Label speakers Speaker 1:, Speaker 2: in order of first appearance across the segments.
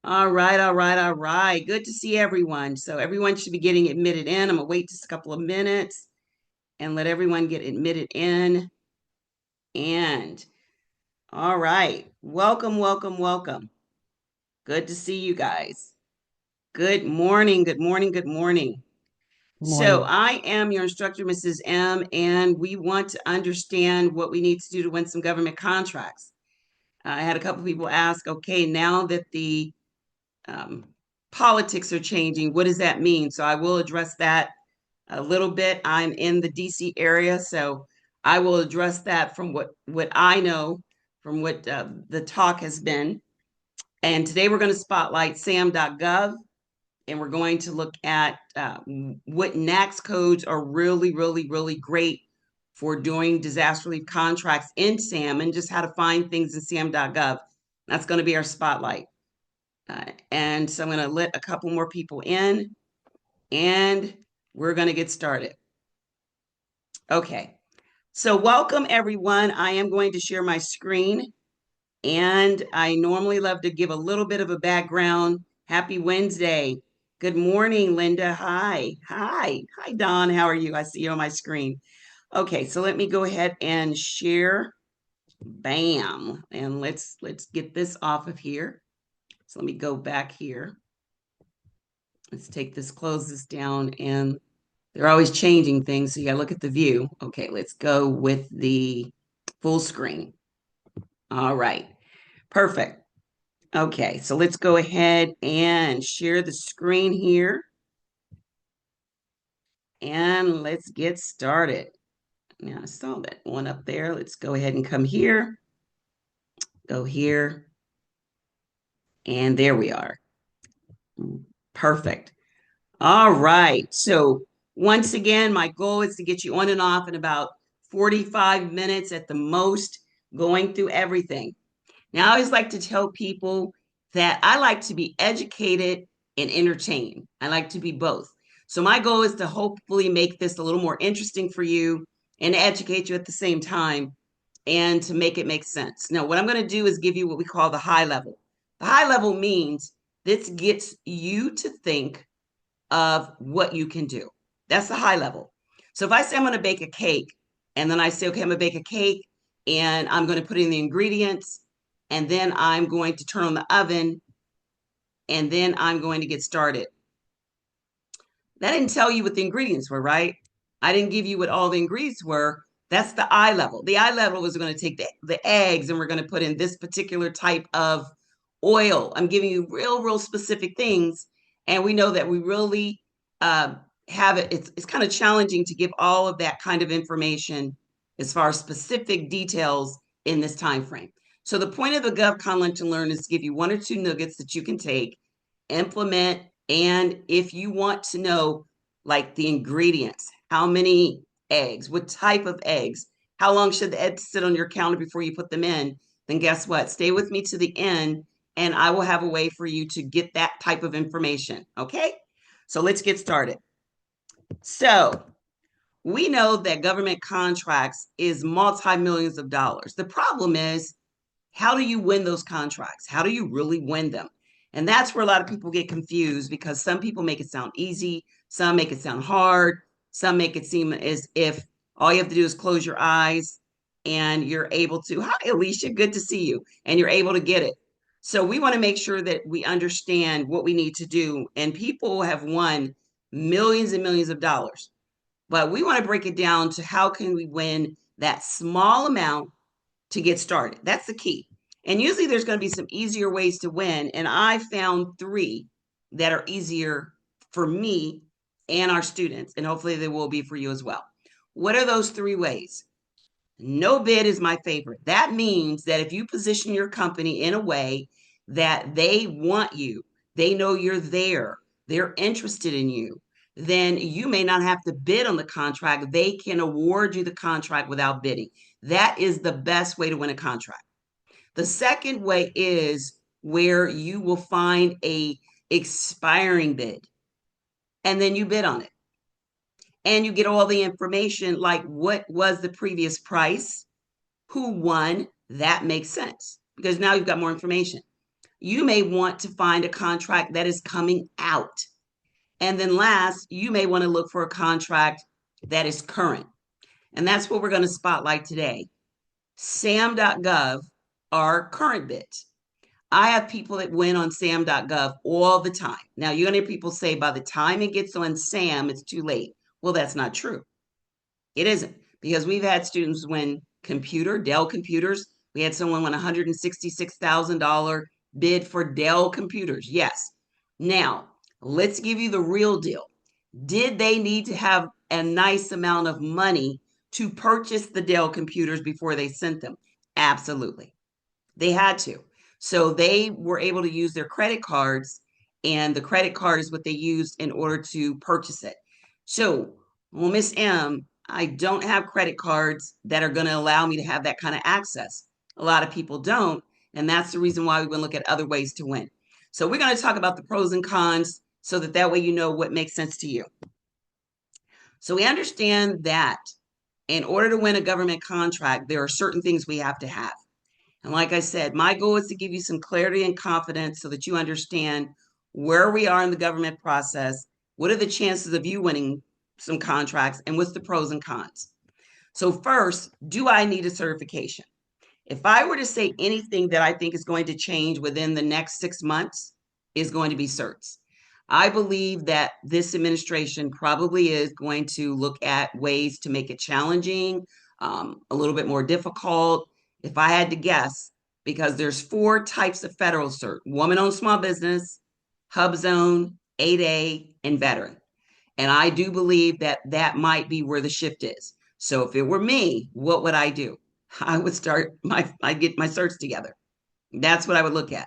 Speaker 1: All right, all right, all right. Good to see everyone. So everyone should be getting admitted in. I'm gonna wait just a couple of minutes and let everyone get admitted in. And all right, welcome, welcome, welcome. Good to see you guys. Good morning, good morning, good morning. So
Speaker 2: Morning.
Speaker 1: I am your instructor, Mrs. M, and we want to understand what we need to do to win some government contracts. I had a couple of people ask, okay, now that the um, politics are changing. What does that mean? So I will address that a little bit. I'm in the DC area, so I will address that from what I know, from what the talk has been. And today we're going to spotlight sam.gov, and we're going to look at what NACS codes are really, really, really great for doing disaster relief contracts in SAM and just how to find things in sam.gov. That's going to be our spotlight. And so I'm going to let a couple more people in and we're going to get started. Okay. So welcome everyone. I am going to share my screen and I normally love to give a little bit of a background. Happy Wednesday. Good morning, Linda. Hi. Hi. Hi, Don. How are you? I see you on my screen. Okay, so let me go ahead and share. Bam. And let's get this off of here. So let me go back here. Let's take this, close this down, and they're always changing things, so you gotta look at the view. Okay, let's go with the full screen. All right, perfect. Okay, so let's go ahead and share the screen here, and let's get started. Now, I saw that one up there. Let's go ahead and come here, go here, and there we are. Perfect. All right. So once again, my goal is to get you on and off in about 45 minutes at the most, going through everything. Now, I always like to tell people that I like to be educated and entertained. I like to be both. So my goal is to hopefully make this a little more interesting for you and educate you at the same time and to make it make sense. Now, what I'm going to do is give you what we call the high level. The high level means this gets you to think of what you can do. That's the high level. So if I say I'm going to bake a cake, and then I say, okay, I'm going to bake a cake and I'm going to put in the ingredients, and then I'm going to turn on the oven, and then I'm going to get started. That didn't tell you what the ingredients were, right? I didn't give you what all the ingredients were. That's the eye level. The eye level was going to take the eggs and we're going to put in this particular type of oil. I'm giving you real specific things. And we know that we really uh, have it. It's kind of challenging to give all of that kind of information as far as specific details in this time frame. So the point of the Govcon Lunch and Learn is to give you one or two nuggets that you can take, implement, and if you want to know like the ingredients, how many eggs, what type of eggs, how long should the eggs sit on your counter before you put them in, then guess what? Stay with me to the end and I will have a way for you to get that type of information. Okay? So let's get started. So we know that government contracts is multi-millions of dollars. The problem is, how do you win those contracts? How do you really win them? And that's where a lot of people get confused because some people make it sound easy, some make it sound hard, some make it seem as if all you have to do is close your eyes and you're able to. Hi, Alicia, good to see you. And you're able to get it. So we want to make sure that we understand what we need to do. And people have won millions and millions of dollars. But we want to break it down to how can we win that small amount to get started. That's the key. And usually there's going to be some easier ways to win. And I found three that are easier for me and our students. And hopefully they will be for you as well. What are those three ways? No bid is my favorite. That means that if you position your company in a way that they want you, they know you're there, they're interested in you, then you may not have to bid on the contract. They can award you the contract without bidding. That is the best way to win a contract. The second way is where you will find a expiring bid and then you bid on it. And you get all the information like what was the previous price, who won. That makes sense because now you've got more information. you may want to find a contract that is coming out. And then last, you may want to look for a contract that is current. And that's what we're going to spotlight today. sam.gov are current bids. I have people that win on sam.gov all the time. Now, you're going to hear people say by the time it gets on SAM, it's too late. Well, that's not true. It isn't, because we've had students win Dell computers. We had someone win $166,000 bid for Dell computers. Yes. Now, let's give you the real deal. Did they need to have a nice amount of money to purchase the Dell computers before they sent them? Absolutely. They had to. So they were able to use their credit cards, and the credit card is what they used in order to purchase it. So, well, Miss M, I don't have credit cards that are going to allow me to have that kind of access. A lot of people don't, and that's the reason why we're going to look at other ways to win. So we're going to talk about the pros and cons so that way you know what makes sense to you. So we understand that in order to win a government contract, there are certain things we have to have. And like I said, my goal is to give you some clarity and confidence so that you understand where we are in the government process, what are the chances of you winning some contracts, and what's the pros and cons. So first, do I need a certification? If I were to say anything that I think is going to change within the next 6 months, is going to be certs. I believe that this administration probably is going to look at ways to make it challenging, a little bit more difficult. If I had to guess, because there's 4 types of federal cert: woman-owned small business, HUBZone, 8A, and veteran. And I do believe that that might be where the shift is. So if it were me, what would I do? I would I'd get my certs together. That's what I would look at.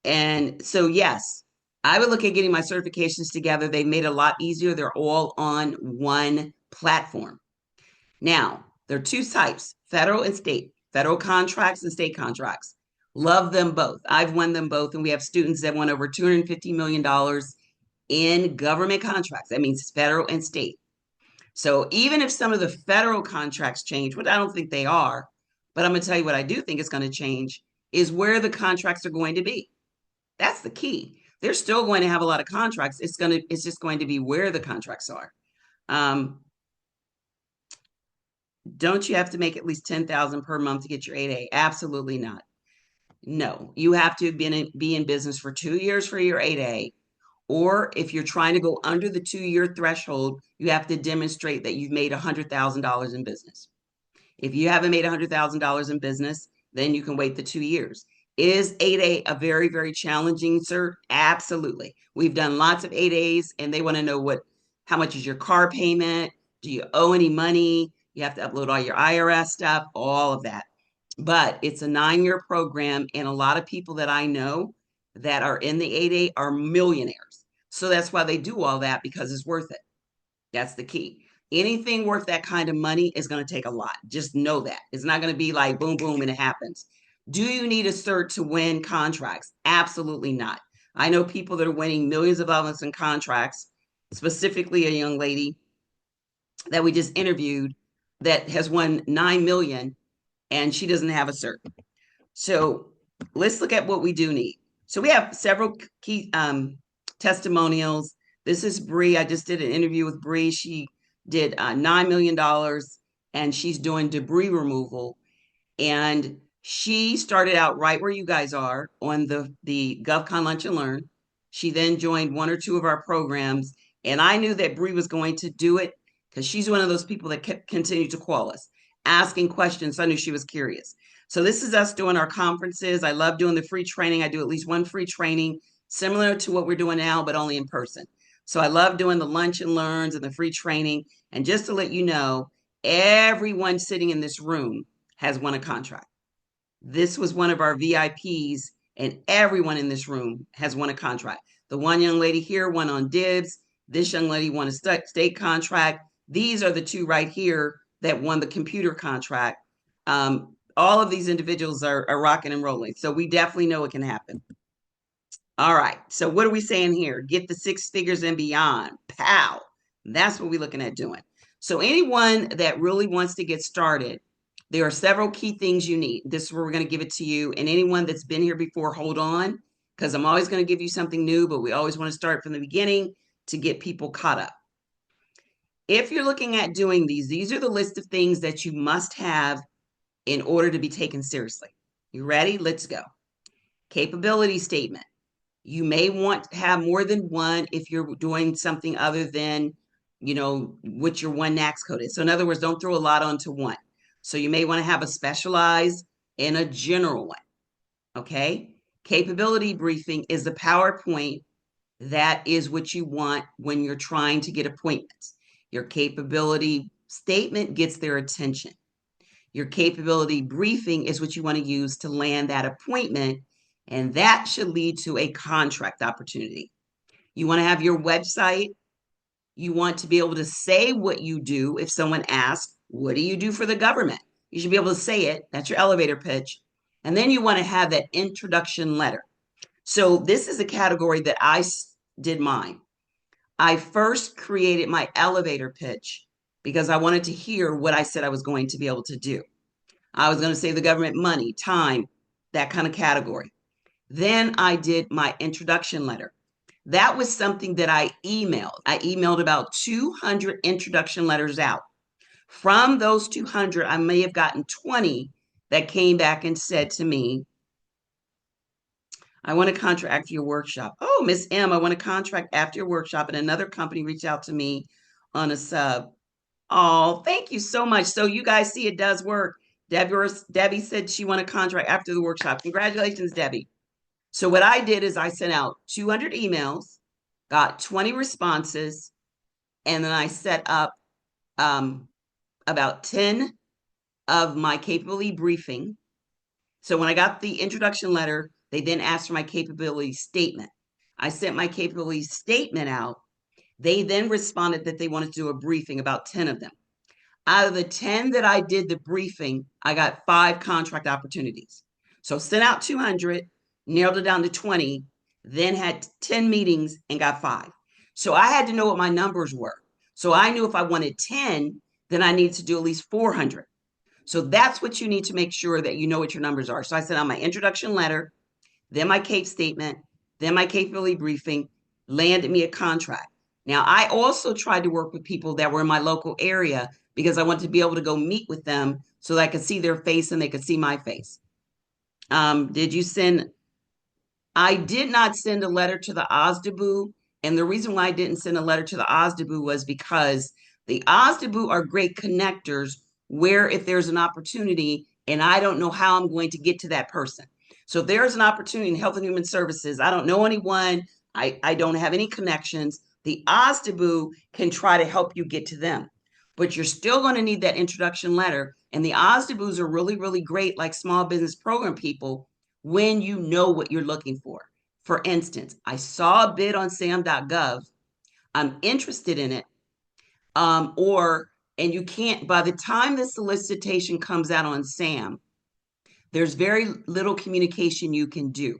Speaker 1: And so, yes, I would look at getting my certifications together. They made it a lot easier. They're all on one platform. Now, there are 2 types: federal and state, federal contracts and state contracts. Love them both. I've won them both, and we have students that won over $250 million in government contracts. That means federal and state. So even if some of the federal contracts change, which I don't think they are, but I'm going to tell you what I do think is going to change is where the contracts are going to be. That's the key. They're still going to have a lot of contracts. It's just going to be where the contracts are. Don't you have to make at least $10,000 per month to get your 8A? Absolutely not. No, you have to be in business for 2 years for your 8A. Or if you're trying to go under the 2-year threshold, you have to demonstrate that you've made $100,000 in business. If you haven't made $100,000 in business, then you can wait the 2 years. Is 8A a very, very challenging cert? Absolutely. We've done lots of 8As, and they want to know how much is your car payment? Do you owe any money? You have to upload all your IRS stuff, all of that. But it's a 9-year program, and a lot of people that I know that are in the 8A are millionaires. So that's why they do all that, because it's worth it. That's the key. Anything worth that kind of money is going to take a lot. Just know that. It's not going to be like boom, boom, and it happens. Do you need a cert to win contracts? Absolutely not. I know people that are winning millions of dollars in contracts, specifically a young lady that we just interviewed that has won 9 million, and she doesn't have a cert. So let's look at what we do need. So we have several key testimonials. This is Bree. I just did an interview with Bree. She did $9 million, and she's doing debris removal. And she started out right where you guys are on the Govcon Lunch and Learn. She then joined 1 or 2 of our programs. And I knew that Bree was going to do it because she's one of those people that continue to call us, asking questions. So I knew she was curious. So this is us doing our conferences. I love doing the free training. I do at least 1 free training, similar to what we're doing now, but only in person. So I love doing the lunch and learns and the free training. And just to let you know, everyone sitting in this room has won a contract. This was one of our VIPs, and everyone in this room has won a contract. The one young lady here won on dibs. This young lady won a state contract. These are the 2 right here that won the computer contract. All of these individuals are rocking and rolling. So we definitely know it can happen. All right. So what are we saying here? Get the 6 figures and beyond. Pow. That's what we're looking at doing. So anyone that really wants to get started, There are several key things you need. This is where we're going to give it to you. And anyone that's been here before, hold on, because I'm always going to give you something new, but we always want to start from the beginning to get people caught up. If you're looking at doing these are the list of things that you must have in order to be taken seriously. You ready? Let's go. Capability statement. You may want to have more than one if you're doing something other than, what your one NAICS code is. So in other words, don't throw a lot onto one. So you may want to have a specialized and a general one. Okay. Capability briefing is the PowerPoint. That is what you want when you're trying to get appointments. Your capability statement gets their attention. Your capability briefing is what you want to use to land that appointment, and that should lead to a contract opportunity. You want to have your website. You want to be able to say what you do. If someone asks, what do you do for the government? You should be able to say it. That's your elevator pitch. And then you want to have that introduction letter. So this is a category that I did mine. I first created my elevator pitch because I wanted to hear what I said I was going to be able to do. I was going to save the government money, time, that kind of category. Then I did my introduction letter. That was something that I emailed. I emailed about 200 introduction letters out. From those 200, I may have gotten 20 that came back and said to me, I want a contract after your workshop. Oh, Miss M, I want a contract after your workshop. And another company reached out to me on a sub. Oh, thank you so much. So you guys see it does work. Debbie said she won a contract after the workshop. Congratulations, Debbie. So what I did is I sent out 200 emails, got 20 responses, and then I set up about 10 of my capability briefing. So when I got the introduction letter, they then asked for my capability statement. I sent my capability statement out. They then responded that they wanted to do a briefing, about 10 of them. Out of the 10 that I did the briefing, I got 5 contract opportunities. So sent out 200, narrowed it down to 20, then had 10 meetings and got 5. So I had to know what my numbers were. So I knew if I wanted 10, then I needed to do at least 400. So that's what you need to make sure that you know what your numbers are. So I sent out my introduction letter, then my CAPE statement, then my capability briefing, landed me a contract. Now, I also tried to work with people that were in my local area because I wanted to be able to go meet with them so that I could see their face and they could see my face. Did you send? I did not send a letter to the OSDBU. And the reason why I didn't send a letter to the OSDBU was because the OSDBU are great connectors where if there's an opportunity and I don't know how I'm going to get to that person. So if there's an opportunity in Health and Human Services, I don't know anyone, I don't have any connections, the OSDBU can try to help you get to them. But you're still going to need that introduction letter. And the OSDBUs are really, really great, like small business program people, when you know what you're looking for. For instance, I saw a bid on sam.gov. I'm interested in it. And you can't, by the time the solicitation comes out on SAM, there's very little communication you can do.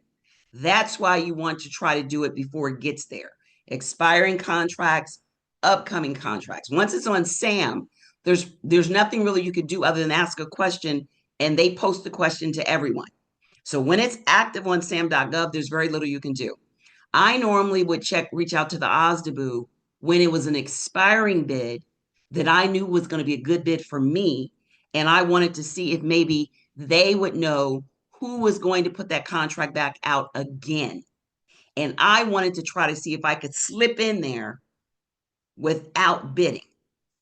Speaker 1: That's why you want to try to do it before it gets there. Expiring contracts, upcoming contracts. Once it's on SAM, there's nothing really you could do other than ask a question, and they post the question to everyone. So when it's active on sam.gov, there's very little you can do. I normally would reach out to the OSDBU when it was an expiring bid that I knew was going to be a good bid for me. And I wanted to see if maybe they would know who was going to put that contract back out again. And I wanted to try to see if I could slip in there without bidding.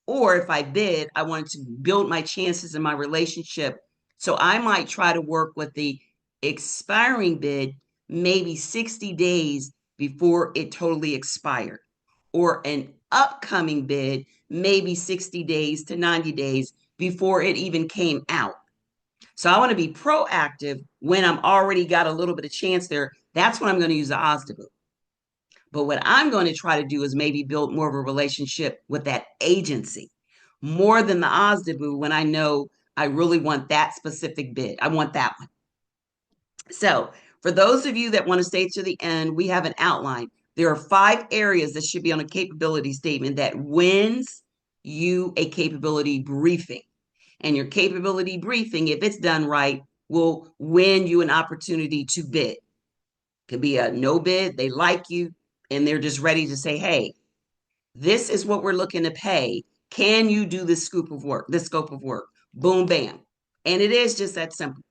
Speaker 1: Or if I bid, I wanted to build my chances in my relationship. So I might try to work with the expiring bid maybe 60 days before it totally expired, or an upcoming bid maybe 60 days to 90 days before it even came out. So I want to be proactive when I'm already got a little bit of chance there. That's when I'm going to use the OSDBU. But what I'm going to try to do is maybe build more of a relationship with that agency more than the OSDBU when I know I really want that specific bid. I want that one. So for those of you that want to stay to the end, we have an outline. There are 5 areas that should be on a capability statement that wins you a capability briefing. And your capability briefing, if it's done right, will win you an opportunity to bid. Could be a no bid, they like you, and they're just ready to say, hey, this is what we're looking to pay. Can you do this scope of work? Boom, bam. And it is just that simple.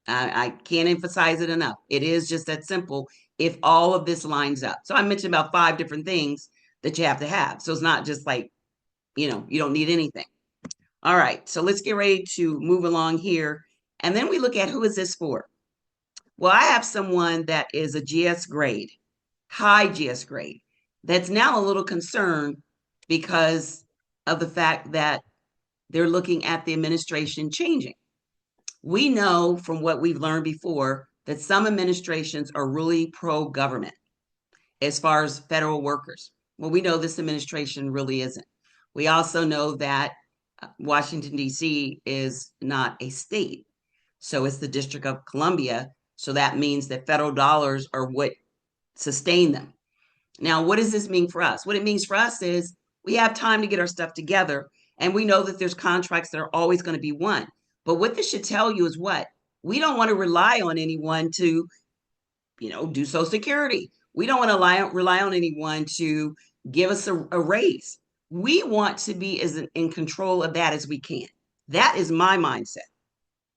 Speaker 1: I can't emphasize it enough. It is just that simple if all of this lines up. So I mentioned about 5 different things that you have to have. So it's not just like, you don't need anything. All right. So let's get ready to move along here. And then we look at who is this for? Well, I have someone that is a GS grade, high GS grade, that's now a little concerned because of the fact that they're looking at the administration changing. We know from what we've learned before that some administrations are really pro-government as far as federal workers. Well, we know this administration really isn't. We also know that Washington, D.C. is not a state. So it's the District of Columbia. So that means that federal dollars are what sustain them. Now, what does this mean for us? What it means for us is we have time to get our stuff together, and we know that there's contracts that are always going to be won. But what this should tell you is what? We don't want to rely on anyone to, do Social Security. We don't want to rely on anyone to give us a raise. We want to be as in control of that as we can. That is my mindset.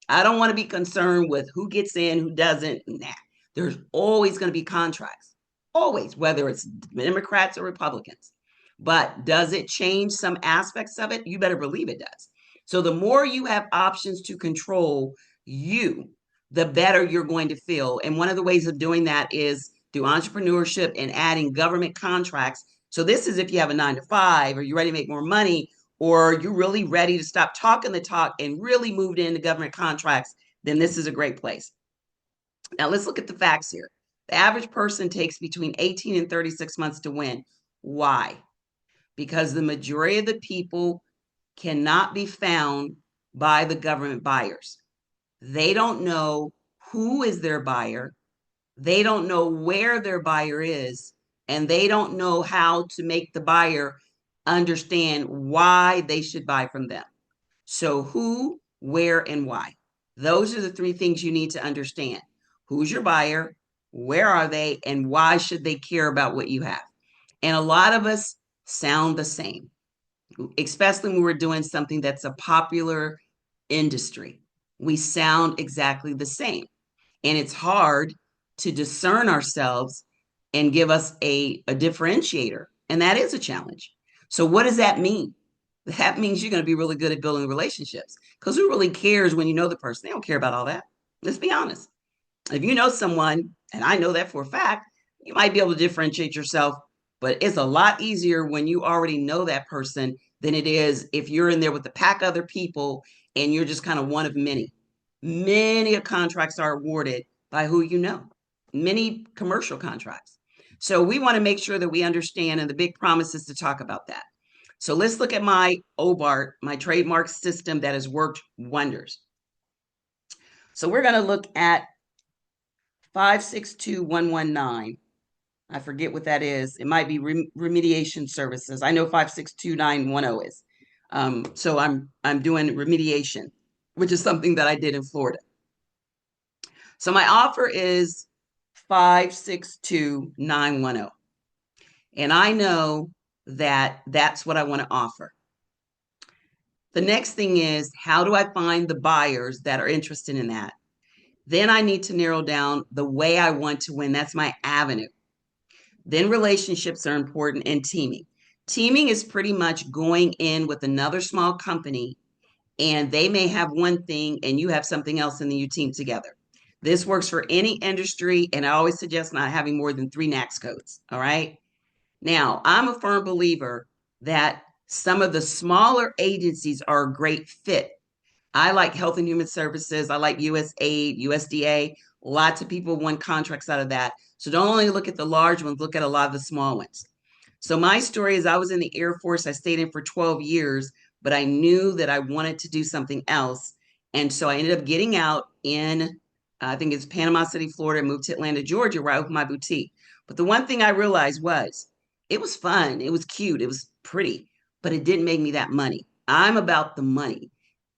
Speaker 1: I don't want to be concerned with who gets in, who doesn't. Nah. There's always going to be contracts, always, whether it's Democrats or Republicans. But does it change some aspects of it? You better believe it does. So the more you have options to control you, the better you're going to feel. And one of the ways of doing that is through entrepreneurship and adding government contracts. So this is if you have a 9 to 5 or you're ready to make more money, or you're really ready to stop talking the talk and really moved into government contracts, then this is a great place. Now let's look at the facts here. The average person takes between 18 and 36 months to win. Why? Because the majority of the people cannot be found by the government buyers. They don't know who is their buyer. They don't know where their buyer is, and they don't know how to make the buyer understand why they should buy from them. So who, where, and why. Those are the 3 things you need to understand. Who's your buyer? Where are they? And why should they care about what you have? And a lot of us sound the same, especially when we're doing something that's a popular industry. We sound exactly the same. And it's hard to discern ourselves and give us a differentiator. And that is a challenge. So what does that mean? That means you're going to be really good at building relationships, because who really cares when you know the person? They don't care about all that. Let's be honest. If you know someone, and I know that for a fact, you might be able to differentiate yourself, but it's a lot easier when you already know that person than it is if you're in there with a pack of other people and you're just kind of one of many. Many contracts are awarded by who you know, many commercial contracts. So we want to make sure that we understand, and the big promise is to talk about that. So let's look at my OBART, my trademark system that has worked wonders. So we're going to look at 562119. I forget what that is. It might be remediation services. I know 562910 is. So I'm doing remediation, which is something that I did in Florida. So my offer is 562910. And I know that that's what I want to offer. The next thing is, how do I find the buyers that are interested in that? Then I need to narrow down the way I want to win. That's my avenue. Then relationships are important, and teaming. Teaming is pretty much going in with another small company, and they may have one thing and you have something else, and then you team together. This works for any industry, and I always suggest not having more than 3 NAICS codes, all right? Now, I'm a firm believer that some of the smaller agencies are a great fit. I like Health and Human Services. I like USAID, USDA. Lots of people won contracts out of that. So don't only look at the large ones, look at a lot of the small ones. So my story is, I was in the Air Force. I stayed in for 12 years, but I knew that I wanted to do something else. And so I ended up getting out in, I think it's Panama City, Florida, moved to Atlanta, Georgia, where I opened my boutique. But the one thing I realized was it was fun. It was cute. It was pretty, but it didn't make me that money. I'm about the money.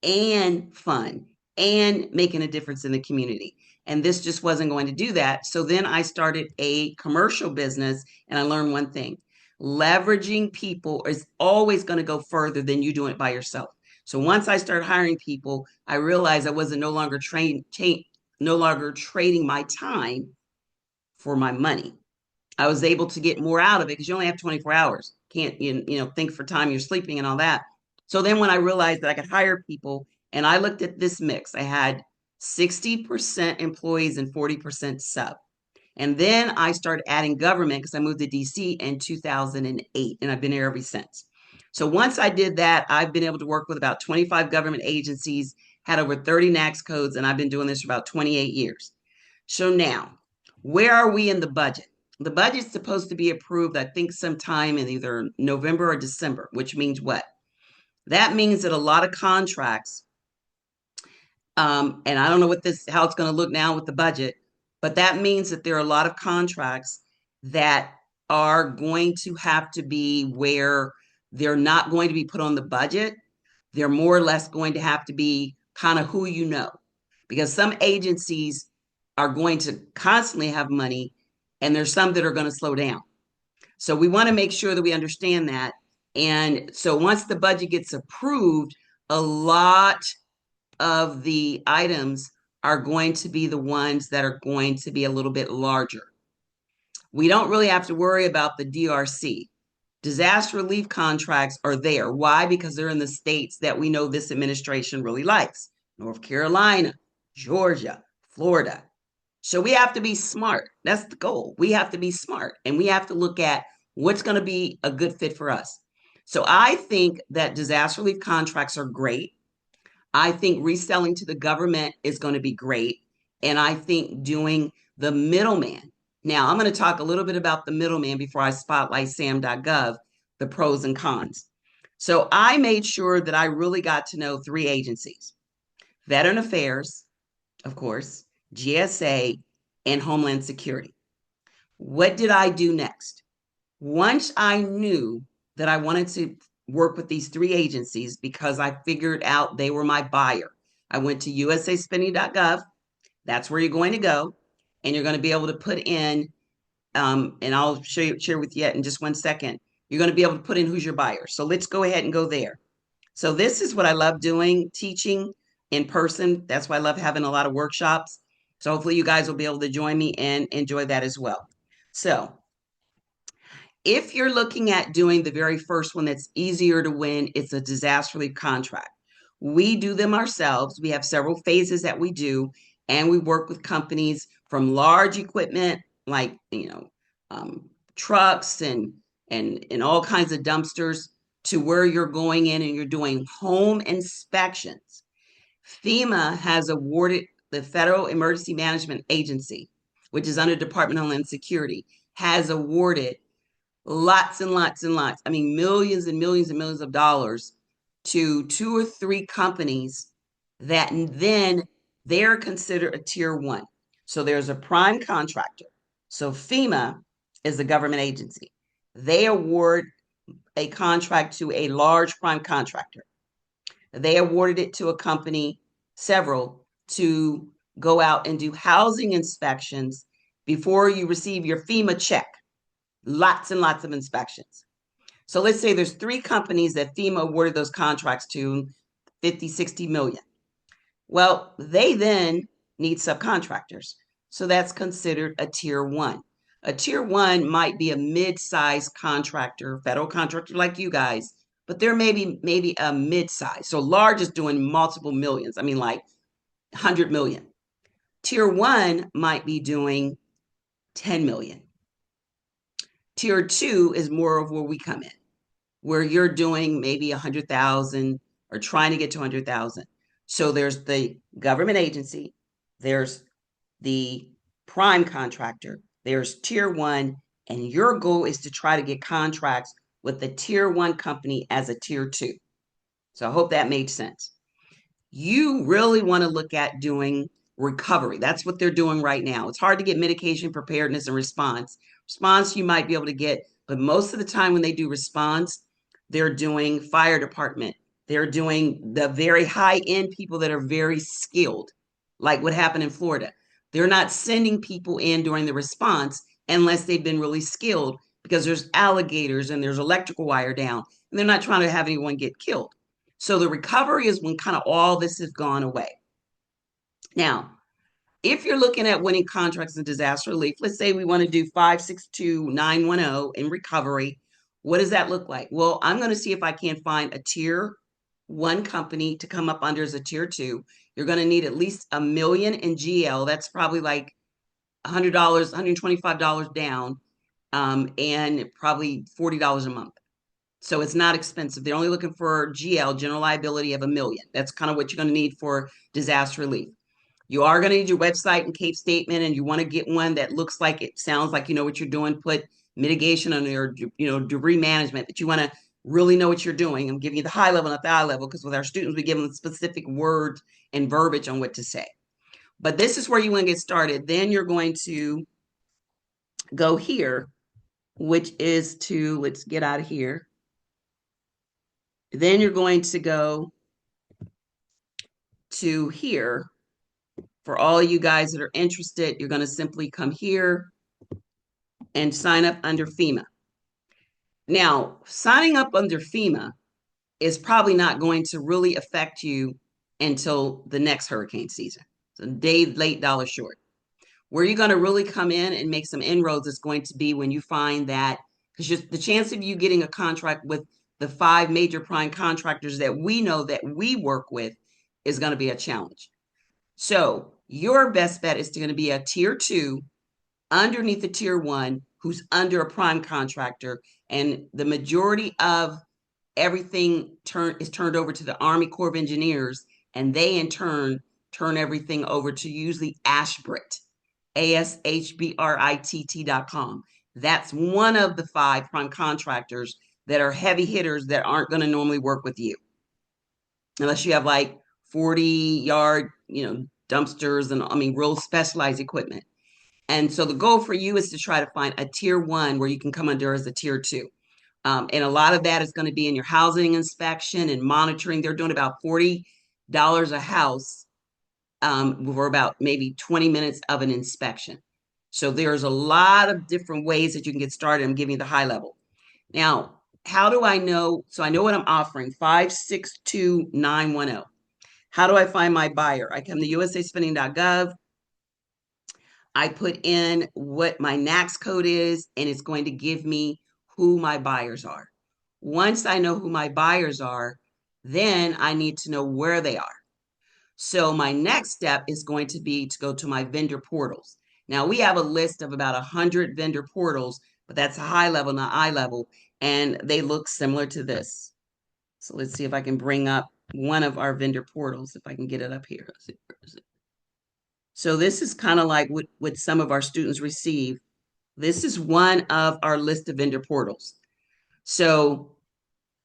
Speaker 1: and fun and making a difference in the community. And this just wasn't going to do that. So then I started a commercial business and I learned one thing. Leveraging people is always going to go further than you doing it by yourself. So once I started hiring people, I realized I wasn't no longer trading my time for my money. I was able to get more out of it because you only have 24 hours. Can't think for time you're sleeping and all that. So then when I realized that I could hire people and I looked at this mix, I had 60% employees and 40% sub. And then I started adding government because I moved to DC in 2008 and I've been here ever since. So once I did that, I've been able to work with about 25 government agencies, had over 30 NAICS codes, and I've been doing this for about 28 years. So now, where are we in the budget? The budget's supposed to be approved, I think, sometime in either November or December, which means what? That means that a lot of contracts, and I don't know how it's going to look now with the budget, but that means that there are a lot of contracts that are going to have to be where they're not going to be put on the budget. They're more or less going to have to be kind of who you know, because some agencies are going to constantly have money and there's some that are going to slow down. So we want to make sure that we understand that. And so once the budget gets approved, a lot of the items are going to be the ones that are going to be a little bit larger. We don't really have to worry about the DRC. Disaster relief contracts are there. Why? Because they're in the states that we know this administration really likes. North Carolina, Georgia, Florida. So we have to be smart. That's the goal. We have to be smart and we have to look at what's going to be a good fit for us. So I think that disaster relief contracts are great. I think reselling to the government is going to be great. And I think doing the middleman. Now, I'm going to talk a little bit about the middleman before I spotlight sam.gov, the pros and cons. So I made sure that I really got to know three agencies: Veteran Affairs, of course, GSA, and Homeland Security. What did I do next? Once I knew that I wanted to work with these three agencies because I figured out they were my buyer, I went to usaspending.gov. That's where you're going to go. And you're going to be able to put in, and I'll share with you in just 1 second. You're going to be able to put in who's your buyer. So let's go ahead and go there. So this is what I love doing, teaching in person. That's why I love having a lot of workshops. So hopefully you guys will be able to join me and enjoy that as well. So if you're looking at doing the very first one that's easier to win, it's a disaster relief contract. We do them ourselves. We have several phases that we do, and we work with companies from large equipment like trucks and all kinds of dumpsters to where you're going in and you're doing home inspections. FEMA has awarded the Federal Emergency Management Agency, which is under Department of Homeland Security, has awarded lots and lots and lots, I mean, millions and millions and millions of dollars to 2 or 3 companies that then they're considered a tier 1. So there's a prime contractor. So FEMA is a government agency. They award a contract to a large prime contractor. They awarded it to a company, several, to go out and do housing inspections before you receive your FEMA check. Lots and lots of inspections. So let's say there's 3 companies that FEMA awarded those contracts to, 50, 60 million. Well, they then need subcontractors. So that's considered a tier 1. A tier 1 might be a mid-sized contractor, federal contractor like you guys, but there may be maybe a mid-size. So large is doing multiple millions. I mean, like 100 million. Tier 1 might be doing 10 million. Tier 2 is more of where we come in, where you're doing maybe 100,000 or trying to get to 100,000. So there's the government agency, there's the prime contractor, there's tier 1, and your goal is to try to get contracts with the tier 1 company as a tier 2. So I hope that made sense. You really want to look at doing recovery. That's what they're doing right now. It's hard to get mitigation, preparedness, and response. Response you might be able to get, but most of the time when they do response, they're doing fire department, They're doing the very high end people that are very skilled, like what happened in Florida. They're not sending people in during the response unless they've been really skilled because there's alligators and there's electrical wire down, and they're not trying to have anyone get killed. So the recovery is when kind of all this has gone away. Now, if you're looking at winning contracts in disaster relief, let's say we want to do 562910 in recovery. What does that look like? Well, I'm going to see if I can find a tier one company to come up under as a tier two. You're going to need at least $1 million in GL. That's probably like $100, $125 down, and probably $40 a month. So it's not expensive. They're only looking for GL, general liability of $1 million. That's kind of what you're going to need for disaster relief. You are going to need your website and CAPE statement, and you want to get one that looks like it sounds like you know what you're doing. Put mitigation on your, debris management, that you want to really know what you're doing. I'm giving you the high level, not the high level, because with our students, we give them specific words and verbiage on what to say. But this is where you want to get started. Then you're going to go here, which is to, let's get out of here. Then you're going to go to here. For all you guys that are interested, you're going to simply come here and sign up under FEMA. Now, signing up under FEMA is probably not going to really affect you until the next hurricane season. So day late, dollar short. Where you're going to really come in and make some inroads is going to be when you find that, because the chance of you getting a contract with the 5 major prime contractors that we know that we work with is going to be a challenge. So your best bet is going to be a tier 2 underneath the tier 1 who's under a prime contractor, and the majority of everything is turned over to the Army Corps of Engineers, and they in turn turn everything over to usually Ashbrit, ASHBRITT.com. That's one of the 5 prime contractors that are heavy hitters that aren't going to normally work with you unless you have like 40-yard, dumpsters and real specialized equipment. And so the goal for you is to try to find a tier 1 where you can come under as a tier 2. And a lot of that is going to be in your housing inspection and monitoring. They're doing about $40 a house for about maybe 20 minutes of an inspection. So there's a lot of different ways that you can get started. I'm giving you the high level. Now, how do I know? So I know what I'm offering, 562910. How do I find my buyer? I come to usaspending.gov. I put in what my NAICS code is, and it's going to give me who my buyers are. Once I know who my buyers are, then I need to know where they are. So my next step is going to be to go to my vendor portals. Now we have a list of about 100 vendor portals, but that's a high level, not eye level, and they look similar to this. So let's see if I can bring up one of our vendor portals, if I can get it up here. Let's see, where is it? So this is kind of like what some of our students receive. This is one of our list of vendor portals. So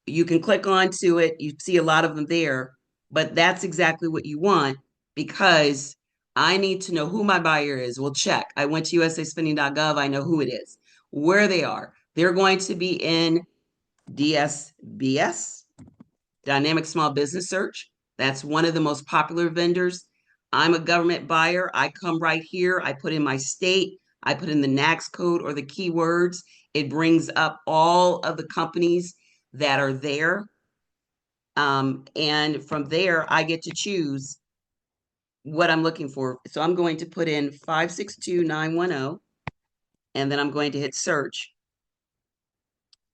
Speaker 1: you can click onto it. You see a lot of them there, but that's exactly what you want, because I need to know who my buyer is. Well, check. I went to usaspending.gov. I know who it is, where they are. They're going to be in DSBS, Dynamic Small Business Search. That's one of the most popular vendors. I'm a government buyer. I come right here. I put in my state. I put in the NAICS code or the keywords. It brings up all of the companies that are there. And from there, I get to choose what I'm looking for. So I'm going to put in 562910, and then I'm going to hit search,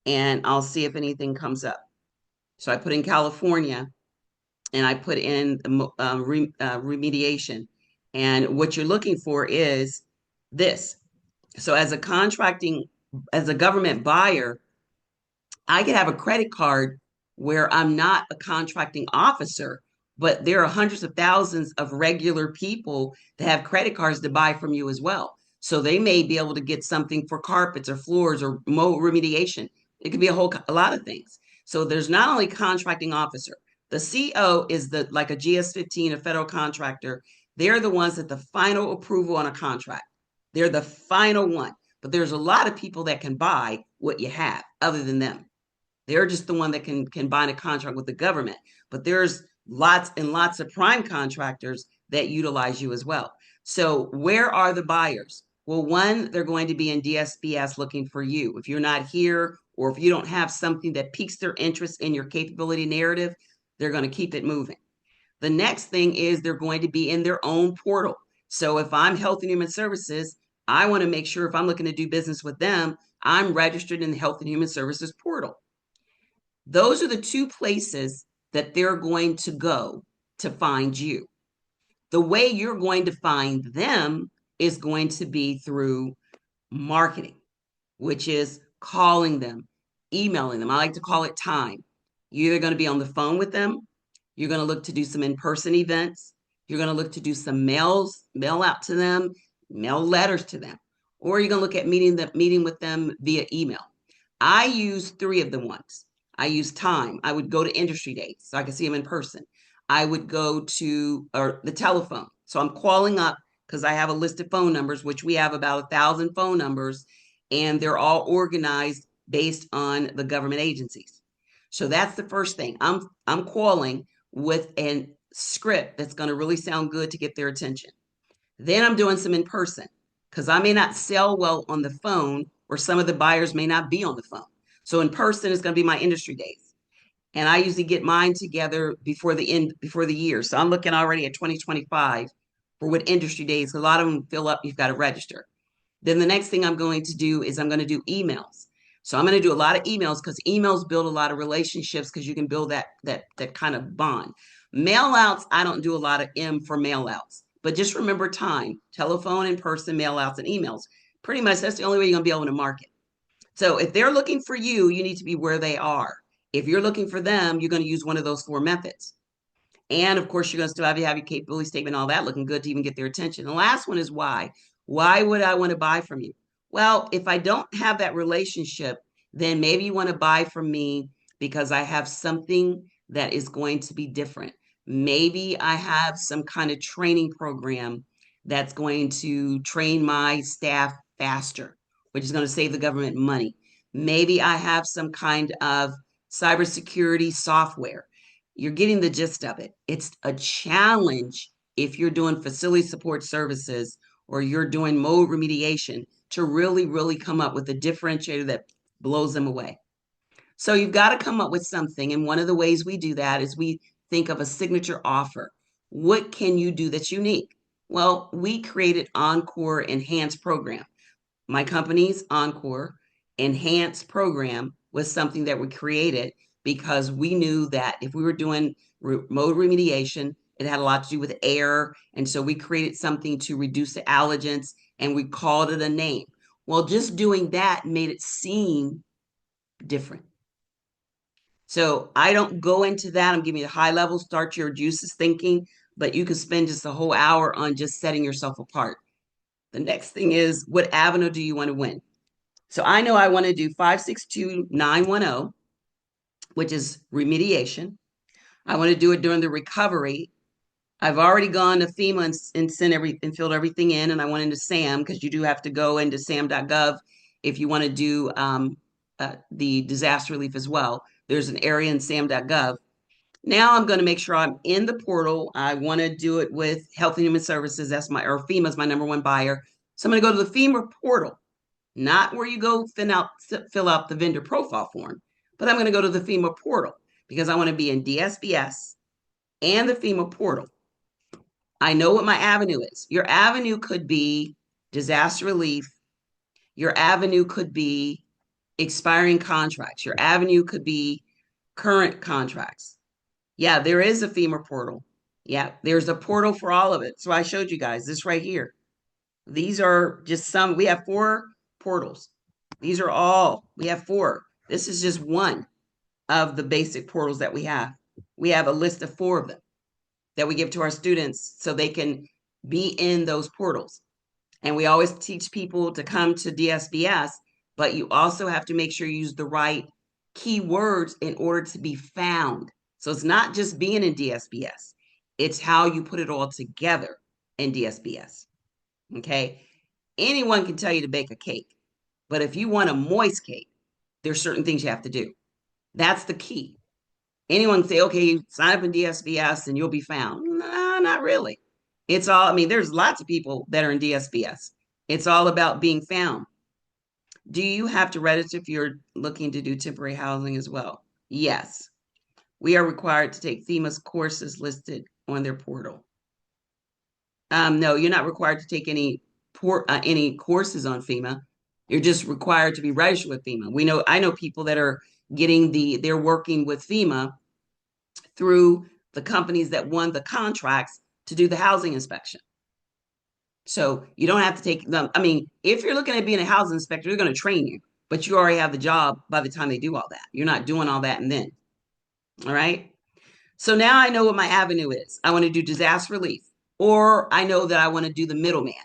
Speaker 1: and I'll see if anything comes up. So I put in California, and I put in remediation. And what you're looking for is this. So as a government buyer, I could have a credit card where I'm not a contracting officer, but there are hundreds of thousands of regular people that have credit cards to buy from you as well. So they may be able to get something for carpets or floors or mold remediation. It could be a lot of things. So there's not only contracting officer. The CO is like a GS-15, a federal contractor. They're the ones that the final approval on a contract. They're the final one. But there's a lot of people that can buy what you have other than them. They're just the one that can bind a contract with the government. But there's lots and lots of prime contractors that utilize you as well. So where are the buyers? Well, one, they're going to be in DSBS looking for you. If you're not here, or if you don't have something that piques their interest in your capability narrative, they're going to keep it moving. The next thing is they're going to be in their own portal. So if I'm Health and Human Services, I want to make sure if I'm looking to do business with them, I'm registered in the Health and Human Services portal. Those are the two places that they're going to go to find you. The way you're going to find them is going to be through marketing, which is calling them, emailing them. I like to call it time. You're either going to be on the phone with them, you're going to look to do some in-person events, you're going to look to do some mail out to them, mail letters to them, or you're going to look at meeting with them via email. I use three of the ones. I use time. I would go to industry days so I can see them in person. I would go to the telephone. So I'm calling up because I have a list of phone numbers, which we have about 1,000 phone numbers, and they're all organized based on the government agencies. So that's the first thing. I'm calling with a script that's going to really sound good to get their attention. Then I'm doing some in person because I may not sell well on the phone, or some of the buyers may not be on the phone. So in person is going to be my industry days. And I usually get mine together before the year. So I'm looking already at 2025 for what industry days. A lot of them fill up, you've got to register. Then the next thing I'm going to do is I'm going to do emails. So I'm going to do a lot of emails because emails build a lot of relationships because you can build that kind of bond. Mail outs, I don't do a lot of M for mail outs, but just remember time, telephone, in person, mail outs, and emails. Pretty much that's the only way you're going to be able to market. So if they're looking for you, you need to be where they are. If you're looking for them, you're going to use one of those four methods. And of course, you're going to still have your capability statement, all that looking good to even get their attention. The last one is why. Why would I want to buy from you? Well, if I don't have that relationship, then maybe you want to buy from me because I have something that is going to be different. Maybe I have some kind of training program that's going to train my staff faster, which is going to save the government money. Maybe I have some kind of cybersecurity software. You're getting the gist of it. It's a challenge if you're doing facility support services or you're doing mode remediation to really, really come up with a differentiator that blows them away. So you've got to come up with something. And one of the ways we do that is we think of a signature offer. What can you do that's unique? Well, we created Encore Enhanced Program. My company's Encore Enhanced Program was something that we created because we knew that if we were doing mode remediation, it had a lot to do with air. And so we created something to reduce the allergens and we called it a name. Well, just doing that made it seem different. So I don't go into that. I'm giving you the high level, start your juices thinking, but you could spend just a whole hour on just setting yourself apart. The next thing is, what avenue do you want to win? So I know I want to do 562910, which is remediation. I want to do it during the recovery. I've already gone to FEMA and sent and filled everything in, and I went into SAM because you do have to go into sam.gov if you want to do the disaster relief as well. There's an area in sam.gov. Now I'm going to make sure I'm in the portal. I want to do it with Health and Human Services. Or FEMA is my number one buyer. So I'm going to go to the FEMA portal, not where you go fill out the vendor profile form, but I'm going to go to the FEMA portal because I want to be in DSBS and the FEMA portal. I know what my avenue is. Your avenue could be disaster relief. Your avenue could be expiring contracts. Your avenue could be current contracts. Yeah, there is a FEMA portal. Yeah, there's a portal for all of it. So I showed you guys this right here. These are just some. We have 4 portals. These are all. We have 4. This is just one of the basic portals that we have. We have a list of 4 of them that we give to our students so they can be in those portals. And we always teach people to come to DSBS, but you also have to make sure you use the right keywords in order to be found. So it's not just being in DSBS, it's how you put it all together in DSBS. Okay. Anyone can tell you to bake a cake, but if you want a moist cake, there's certain things you have to do. That's the key. Anyone can say, okay, sign up in DSBS and you'll be found. No, not really. It's all, I mean, there's lots of people that are in DSBS. It's all about being found. Do you have to register if you're looking to do temporary housing as well? Yes. We are required to take FEMA's courses listed on their portal. No, you're not required to take any courses on FEMA. You're just required to be registered with FEMA. I know people that are they're working with FEMA through the companies that won the contracts to do the housing inspection. So you don't have to take them. I mean, if you're looking at being a housing inspector, they're going to train you, but you already have the job by the time they do all that. You're not doing all that and then. All right. So now I know what my avenue is. I want to do disaster relief, or I know that I want to do the middleman.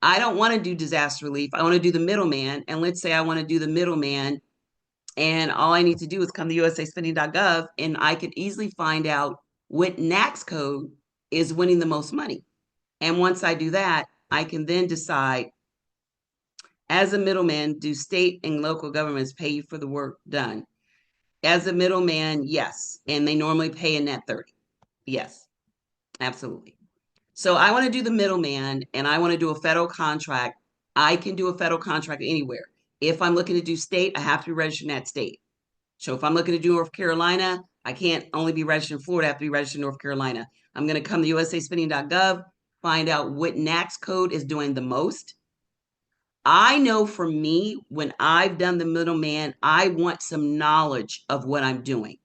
Speaker 1: I don't want to do disaster relief. I want to do the middleman. And let's say I want to do the middleman, and all I need to do is come to usaspending.gov, and I can easily find out what NAICS code is winning the most money. And once I do that, I can then decide, as a middleman, do state and local governments pay you for the work done? As a middleman, yes. And they normally pay in net 30. Yes, absolutely. So I want to do the middleman and I want to do a federal contract. I can do a federal contract anywhere. If I'm looking to do state, I have to be registered in that state. So if I'm looking to do North Carolina, I can't only be registered in Florida, I have to be registered in North Carolina. I'm going to come to usaspending.gov, find out what NAICS code is doing the most. I know for me, when I've done the middleman, I want some knowledge of what I'm doing.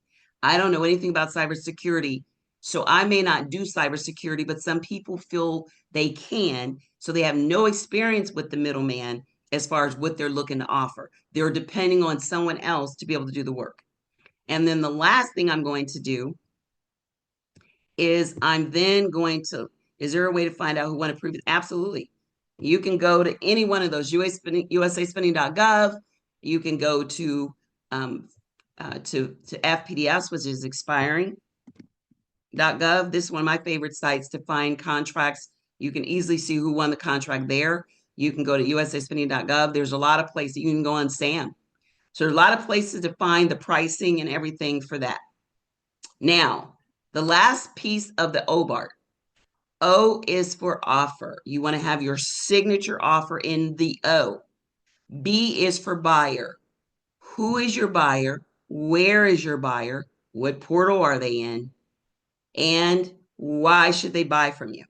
Speaker 1: I don't know anything about cybersecurity, so I may not do cybersecurity, but some people feel they can, so they have no experience with the middleman as far as what they're looking to offer. They're depending on someone else to be able to do the work. And then the last thing I'm going to do is I'm then going to, is there a way to find out who won a previous? Absolutely. You can go to any one of those, usaspending.gov. You can go to FPDS, which is expiring.gov. This is one of my favorite sites to find contracts. You can easily see who won the contract there. You can go to usaspending.gov. There's a lot of places. You can go on SAM. So there's a lot of places to find the pricing and everything for that. Now, the last piece of the OBART. O is for offer. You want to have your signature offer in the O. B is for buyer. Who is your buyer? Where is your buyer? What portal are they in? And why should they buy from you?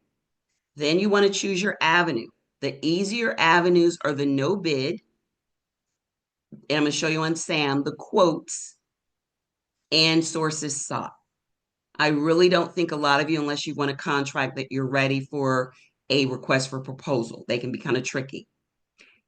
Speaker 1: Then you want to choose your avenue. The easier avenues are the no bid. And I'm going to show you on SAM, the quotes and sources sought. I really don't think a lot of you, unless you want a contract, that you're ready for a request for proposal. They can be kind of tricky.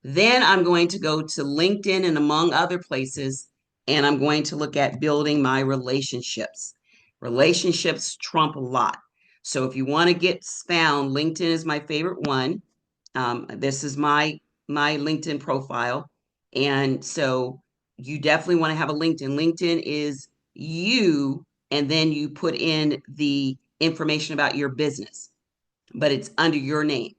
Speaker 1: Then I'm going to go to LinkedIn and among other places, and I'm going to look at building my relationships. Relationships trump a lot. So if you want to get found, LinkedIn is my favorite one. This is my LinkedIn profile. And so you definitely want to have a LinkedIn. LinkedIn is you, and then you put in the information about your business, but it's under your name.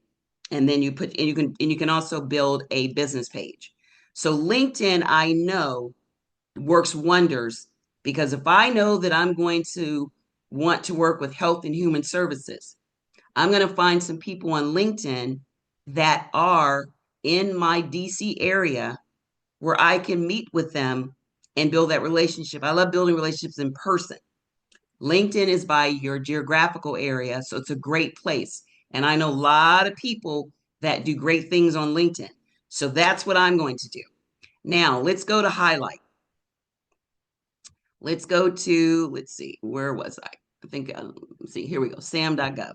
Speaker 1: And then you can also build a business page. So LinkedIn, I know, works wonders, because if I know that I'm going to want to work with health and human services, I'm going to find some people on LinkedIn that are in my DC area where I can meet with them and build that relationship. I love building relationships in person. LinkedIn is by your geographical area, so it's a great place. And I know a lot of people that do great things on LinkedIn. So that's what I'm going to do. Now, let's go to highlight. Let's go to, let's see, where was I? I think, let's see, here we go, sam.gov.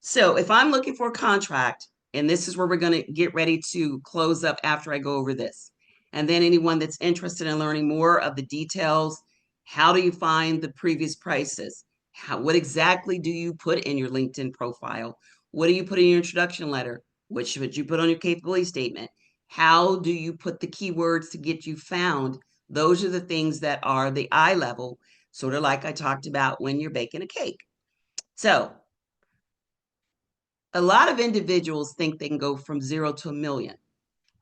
Speaker 1: So if I'm looking for a contract, and this is where we're going to get ready to close up after I go over this. And then anyone that's interested in learning more of the details, how do you find the previous prices? What exactly do you put in your LinkedIn profile? What do you put in your introduction letter? What should you put on your capability statement? How do you put the keywords to get you found? Those are the things that are the eye level, sort of like I talked about when you're baking a cake. So a lot of individuals think they can go from 0 to 1 million.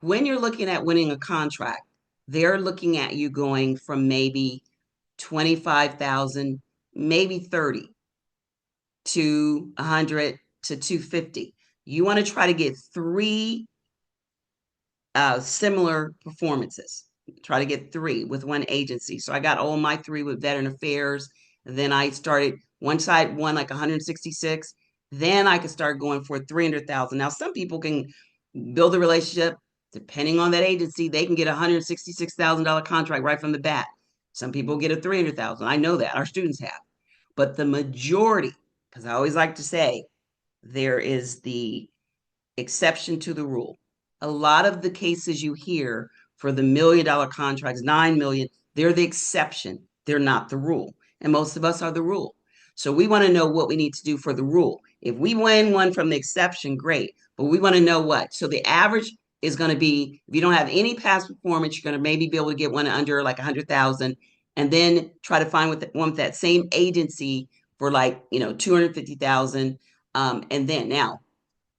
Speaker 1: When you're looking at winning a contract, they're looking at you going from maybe 25,000, maybe 30 to 100 to 250. You want to try to get three similar performances. Try to get three with one agency. So I got all my three with Veteran Affairs. Then I started once I won like 166. Then I could start going for 300,000. Now some people can build a relationship depending on that agency. They can get a $166,000 contract right from the bat. Some people get a 300,000. I know that our students have, but the majority, because I always like to say, there is the exception to the rule. A lot of the cases you hear for the $1 million contracts, 9 million, they're the exception. They're not the rule. And most of us are the rule. So we want to know what we need to do for the rule. If we win one from the exception, great. But we want to know what. So the average is going to be, if you don't have any past performance, you're going to maybe be able to get one under like 100,000, and then try to find one with that same agency for like, 250,000. And then now,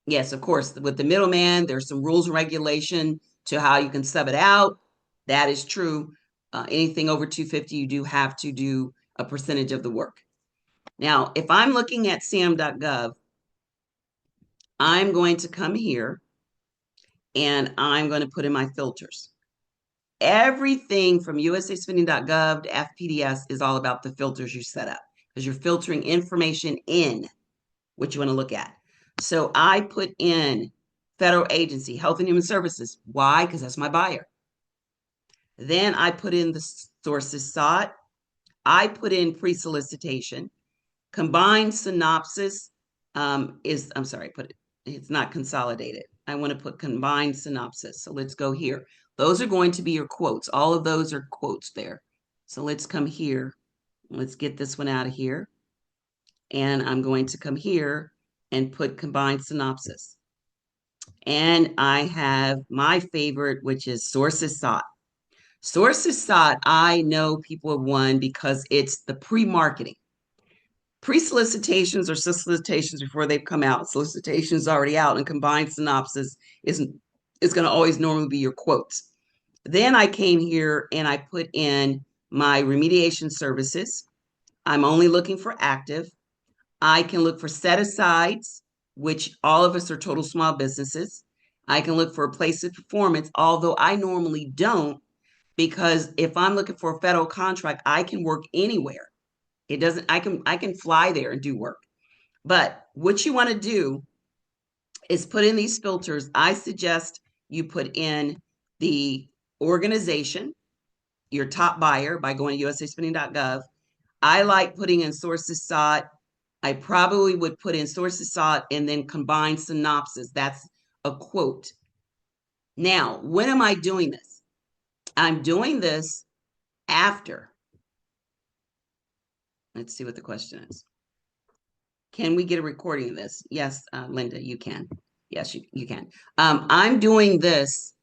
Speaker 1: yes, of course, with the middleman, there's some rules and regulation to how you can sub it out. That is true. Anything over 250, you do have to do a percentage of the work. Now, if I'm looking at sam.gov, I'm going to come here and I'm going to put in my filters. Everything from usaspending.gov to fpds is all about the filters you set up, because you're filtering information in what you want to look at. So I put in federal agency, Health and Human Services. Why? Because that's my buyer. Then I put in the sources sought. I put in pre-solicitation. Combined synopsis I'm sorry, it's not consolidated. I want to put combined synopsis. So let's go here. Those are going to be your quotes. All of those are quotes there. So let's come here. Let's get this one out of here. And I'm going to come here and put combined synopsis. And I have my favorite, which is sources sought. Sources sought, I know people have won because it's the pre-marketing. Pre-solicitations or solicitations before they've come out. Solicitations already out, and combined synopsis is going to always normally be your quotes. Then I came here and I put in my remediation services. I'm only looking for active. I can look for set-asides, which all of us are total small businesses. I can look for a place of performance, although I normally don't, because if I'm looking for a federal contract, I can work anywhere. It doesn't, I can fly there and do work. But what you want to do is put in these filters. I suggest you put in the organization, your top buyer, by going to usaspending.gov. I like putting in sources sought. I probably would put in sources sought and then combine synopsis. That's a quote. Now, when am I doing this? I'm doing this after. Let's see what the question is. Can we get a recording of this? Yes, Linda, you can. Yes, you can. I'm doing this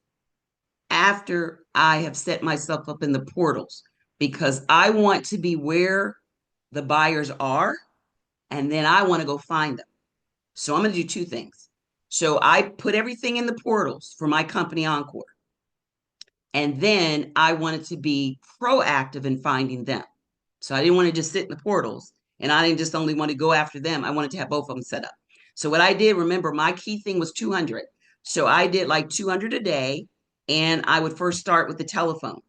Speaker 1: after I have set myself up in the portals, because I want to be where the buyers are, and then I want to go find them. So I'm going to do two things. So I put everything in the portals for my company, Encore. And then I wanted to be proactive in finding them. So I didn't want to just sit in the portals, and I didn't just only want to go after them. I wanted to have both of them set up. So what I did, remember, my key thing was 200. So I did like 200 a day, and I would first start with the telephone.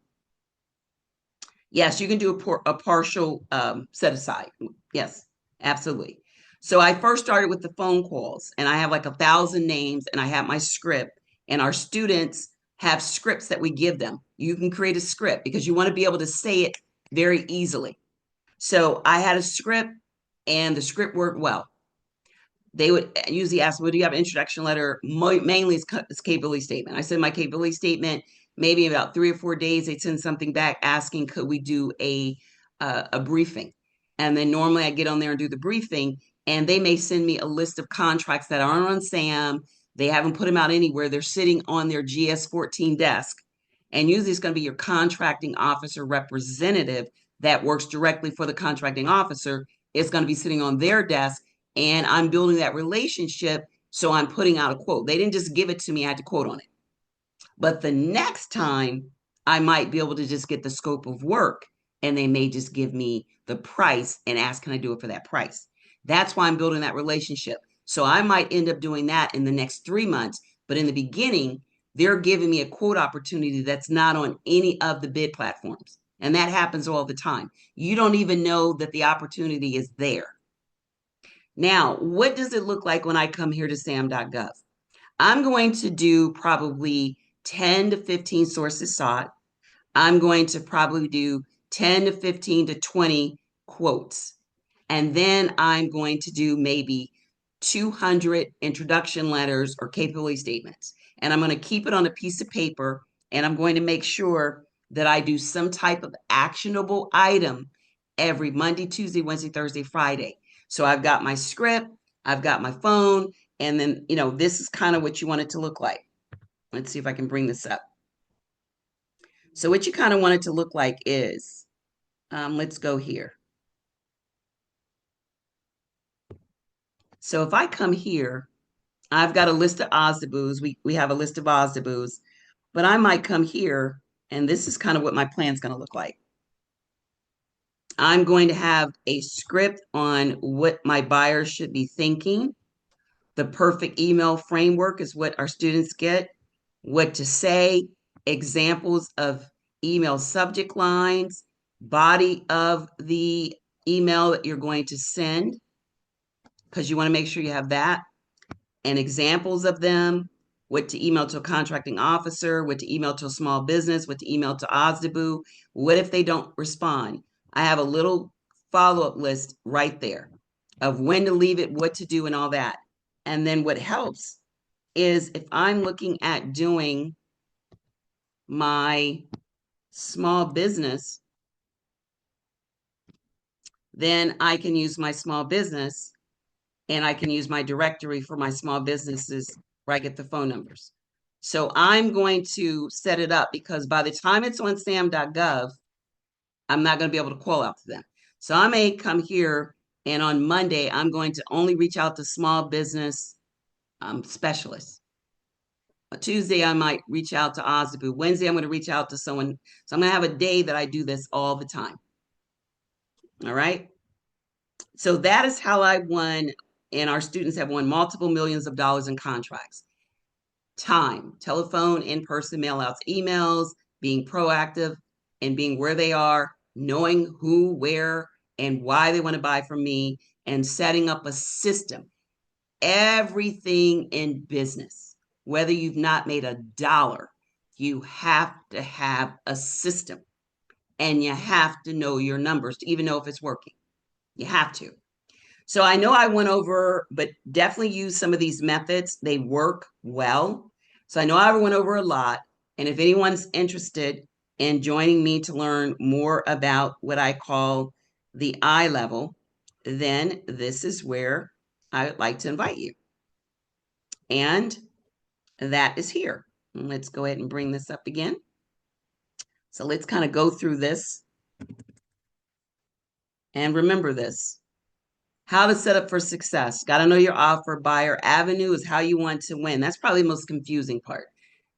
Speaker 1: Yes, you can do a partial set aside. Yes, absolutely. So I first started with the phone calls, and I have like 1,000 names, and I have my script, and our students have scripts that we give them. You can create a script because you want to be able to say it very easily. So I had a script, and the script worked well. They would usually ask, well, do you have an introduction letter? Mainly it's capability statement. I send my capability statement, maybe about 3 or 4 days, they'd send something back asking, could we do a briefing? And then normally I get on there and do the briefing, and they may send me a list of contracts that aren't on SAM. They haven't put them out anywhere. They're sitting on their GS14 desk. And usually it's going to be your contracting officer representative that works directly for the contracting officer. It's going to be sitting on their desk, and I'm building that relationship. So I'm putting out a quote. They didn't just give it to me. I had to quote on it. But the next time I might be able to just get the scope of work and they may just give me the price and ask, can I do it for that price? That's why I'm building that relationship. So I might end up doing that in the next 3 months. But in the beginning, they're giving me a quote opportunity that's not on any of the bid platforms. And that happens all the time. You don't even know that the opportunity is there. Now, what does it look like when I come here to sam.gov? I'm going to do probably 10 to 15 sources sought. I'm going to probably do 10 to 15 to 20 quotes. And then I'm going to do maybe 200 introduction letters or capability statements. And I'm going to keep it on a piece of paper. And I'm going to make sure that I do some type of actionable item every Monday, Tuesday, Wednesday, Thursday, Friday. So I've got my script, I've got my phone, and then, this is kind of what you want it to look like. Let's see if I can bring this up. So what you kind of want it to look like is, let's go here. So if I come here, I've got a list of Ozaboos. We have a list of Ozaboos, but I might come here, and this is kind of what my plan's going to look like. I'm going to have a script on what my buyers should be thinking. The perfect email framework is what our students get, what to say, examples of email subject lines, body of the email that you're going to send, because you want to make sure you have that, and examples of them, what to email to a contracting officer, what to email to a small business, what to email to Ozdaboo. What if they don't respond? I have a little follow-up list right there of when to leave it, what to do, and all that. And then what helps is if I'm looking at doing my small business, then I can use my small business and I can use my directory for my small businesses where I get the phone numbers. So I'm going to set it up because by the time it's on sam.gov, I'm not going to be able to call out to them. So I may come here and on Monday, I'm going to only reach out to small business specialists. Tuesday, I might reach out to Ozdaboo. Wednesday, I'm going to reach out to someone. So I'm going to have a day that I do this all the time. All right. So that is how I won, and our students have won multiple millions of dollars in contracts. Time, telephone, in-person mail-outs, emails, being proactive, and being where they are, knowing who, where, and why they want to buy from me, and setting up a system. Everything in business, whether you've not made a dollar, you have to have a system, and you have to know your numbers to even know if it's working. You have to. So I know I went over, but definitely use some of these methods. They work well. So I know I went over a lot. And if anyone's interested in joining me to learn more about what I call the I level, then this is where I would like to invite you. And that is here. Let's go ahead and bring this up again. So let's kind of go through this and remember this. How to set up for success. Got to know your offer. Buyer avenue is how you want to win. That's probably the most confusing part.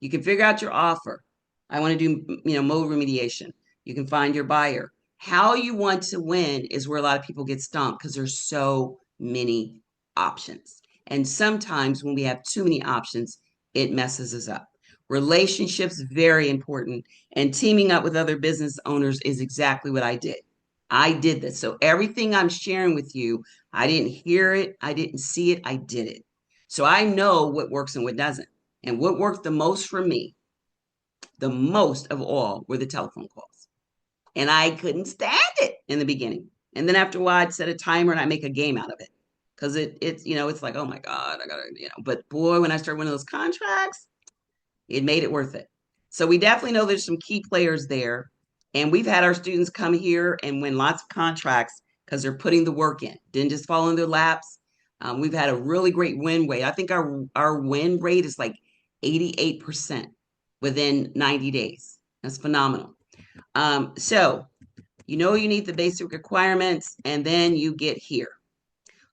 Speaker 1: You can figure out your offer. I want to do, mold remediation. You can find your buyer. How you want to win is where a lot of people get stumped because there's so many options. And sometimes when we have too many options, it messes us up. Relationships, very important. And teaming up with other business owners is exactly what I did. I did this. So everything I'm sharing with you, I didn't hear it. I didn't see it. I did it. So I know what works and what doesn't. And what worked the most for me, the most of all, were the telephone calls. And I couldn't stand it in the beginning. And then after a while, I'd set a timer and I make a game out of it. Because it's like, oh my God, I gotta, but boy, when I started winning those contracts, it made it worth it. So we definitely know there's some key players there. And we've had our students come here and win lots of contracts because they're putting the work in, didn't just fall in their laps. We've had a really great win rate. I think our win rate is like 88% within 90 days. That's phenomenal. So you need the basic requirements, and then you get here.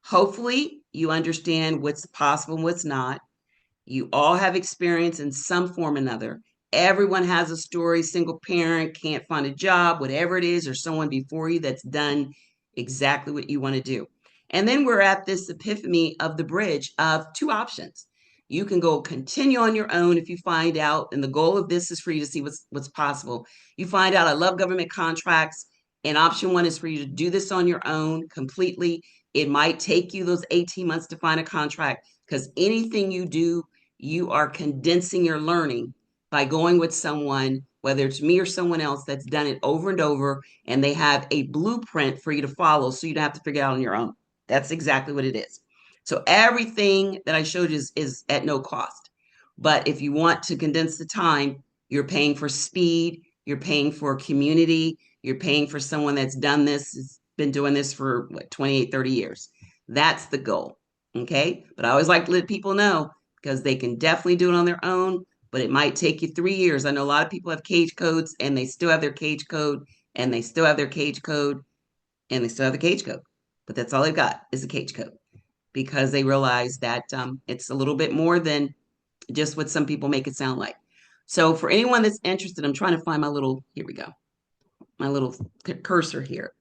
Speaker 1: Hopefully you understand what's possible and what's not. You all have experience in some form or another. Everyone has a story, single parent, can't find a job, whatever it is, or someone before you that's done exactly what you want to do. And then we're at this epiphany of the bridge of two options. You can go continue on your own if you find out, and the goal of this is for you to see what's possible. You find out, I love government contracts, and option one is for you to do this on your own completely. It might take you those 18 months to find a contract because anything you do, you are condensing your learning by going with someone, whether it's me or someone else that's done it over and over, and they have a blueprint for you to follow so you don't have to figure it out on your own. That's exactly what it is. So everything that I showed you is at no cost. But if you want to condense the time, you're paying for speed, you're paying for community, you're paying for someone that's done this, has been doing this for what, 28, 30 years. That's the goal. Okay. But I always like to let people know because they can definitely do it on their own, but it might take you 3 years. I know a lot of people have cage codes and they still have their cage code and they still have their cage code and they still have the cage code. But that's all they've got is a cage code because they realize that it's a little bit more than just what some people make it sound like. So for anyone that's interested, I'm trying to find my little, here we go, my little cursor here.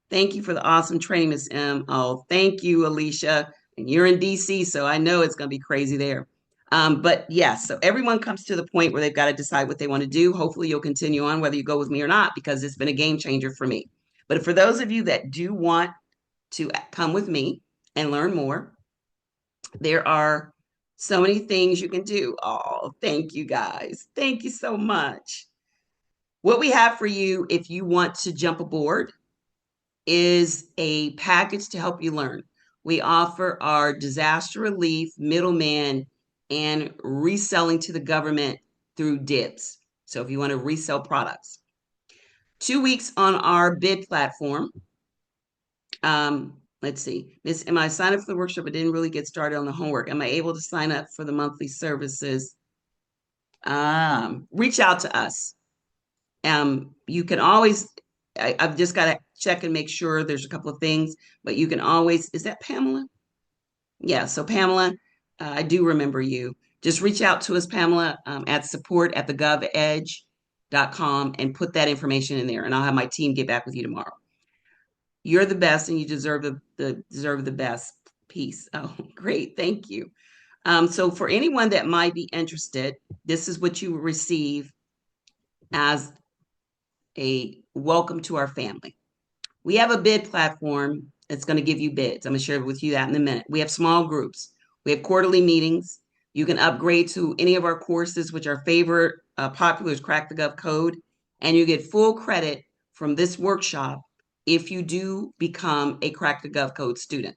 Speaker 1: Thank you for the awesome training, Miss M. Oh, thank you, Alicia. And you're in DC, so I know it's going to be crazy there. But yes, so everyone comes to the point where they've got to decide what they want to do. Hopefully, you'll continue on whether you go with me or not, because it's been a game changer for me. But for those of you that do want to come with me and learn more, there are so many things you can do. Oh, thank you guys. Thank you so much. What we have for you, if you want to jump aboard, is a package to help you learn. We offer our disaster relief, middleman, and reselling to the government through DIBS. So if you want to resell products, 2 weeks on our bid platform. Let's see, Miss, am I signed up for the workshop? I didn't really get started on the homework. Am I able to sign up for the monthly services? Reach out to us. You can always, I've just got to check and make sure there's a couple of things, but you can always, is that Pamela? Yeah, so Pamela, I do remember you. Just reach out to us, Pamela, at support at the govedge.com and put that information in there, and I'll have my team get back with you tomorrow. You're the best, and you deserve the best piece. Oh, great, thank you. So for anyone that might be interested, this is what you will receive as a welcome to our family. We have a bid platform that's going to give you bids. I'm going to share with you that in a minute. We have small groups. We have quarterly meetings. You can upgrade to any of our courses, which our favorite popular is Crack the Gov Code, and you get full credit from this workshop if you do become a Crack the Gov Code student.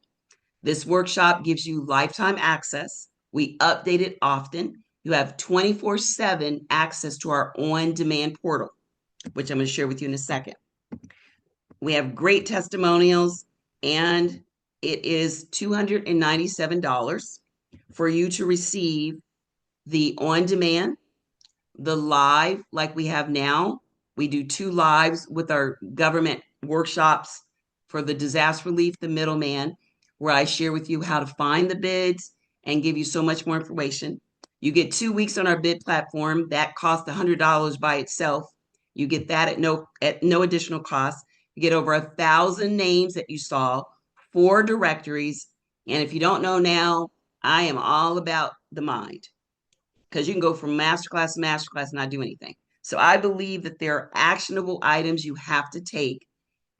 Speaker 1: This workshop gives you lifetime access. We update it often. You have 24/7 access to our on-demand portal, which I'm going to share with you in a second. We have great testimonials, and it is $297 for you to receive the on-demand, the live like we have now. We do 2 lives with our government workshops for the disaster relief, the middleman, where I share with you how to find the bids and give you so much more information. You get 2 weeks on our bid platform. That costs $100 by itself. You get that at no additional cost. You get over 1,000 names that you saw, 4 directories. And if you don't know now, I am all about the mind, because you can go from masterclass to masterclass and not do anything. So I believe that there are actionable items you have to take.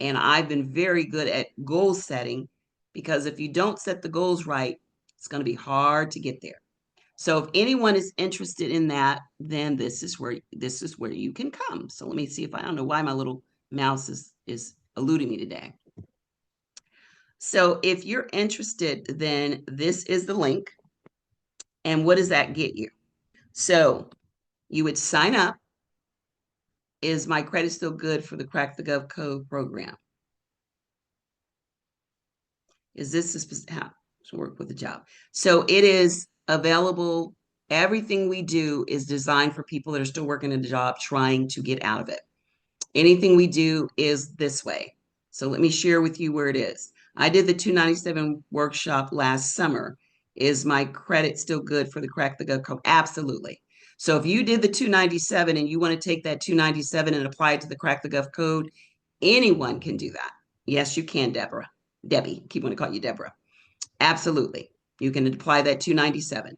Speaker 1: And I've been very good at goal setting, because if you don't set the goals right, it's going to be hard to get there. So if anyone is interested in that, then this is where you can come. So let me see if I don't know why my little mouse is eluding me today. So if you're interested, then this is the link. And what does that get you? So you would sign up. Is my credit still good for the Crack the Gov Code program? Is this how to work with the job? So it is available. Everything we do is designed for people that are still working in a job trying to get out of it. Anything we do is this way. So let me share with you where it is. I did the 297 workshop last summer. Is my credit still good for the Crack the Gov Code? Absolutely. So if you did the 297 and you want to take that 297 and apply it to the Crack the Gov code, anyone can do that. Yes, you can, Deborah. Debbie, keep wanting to call you Deborah. Absolutely. You can apply that 297.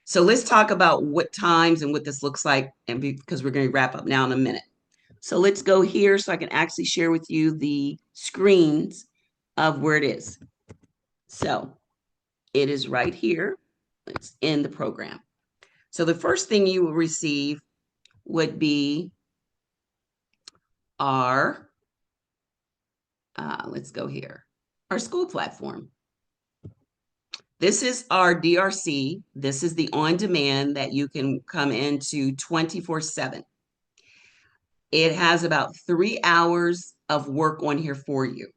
Speaker 1: So let's talk about what times and what this looks like, and because we're going to wrap up now in a minute. So let's go here so I can actually share with you the screens of where it is. So it is right here. It's in the program. So the first thing you will receive would be our, let's go here, our school platform. This is our DRC. This is the on-demand that you can come into 24/7. It has about 3 hours of work on here for you.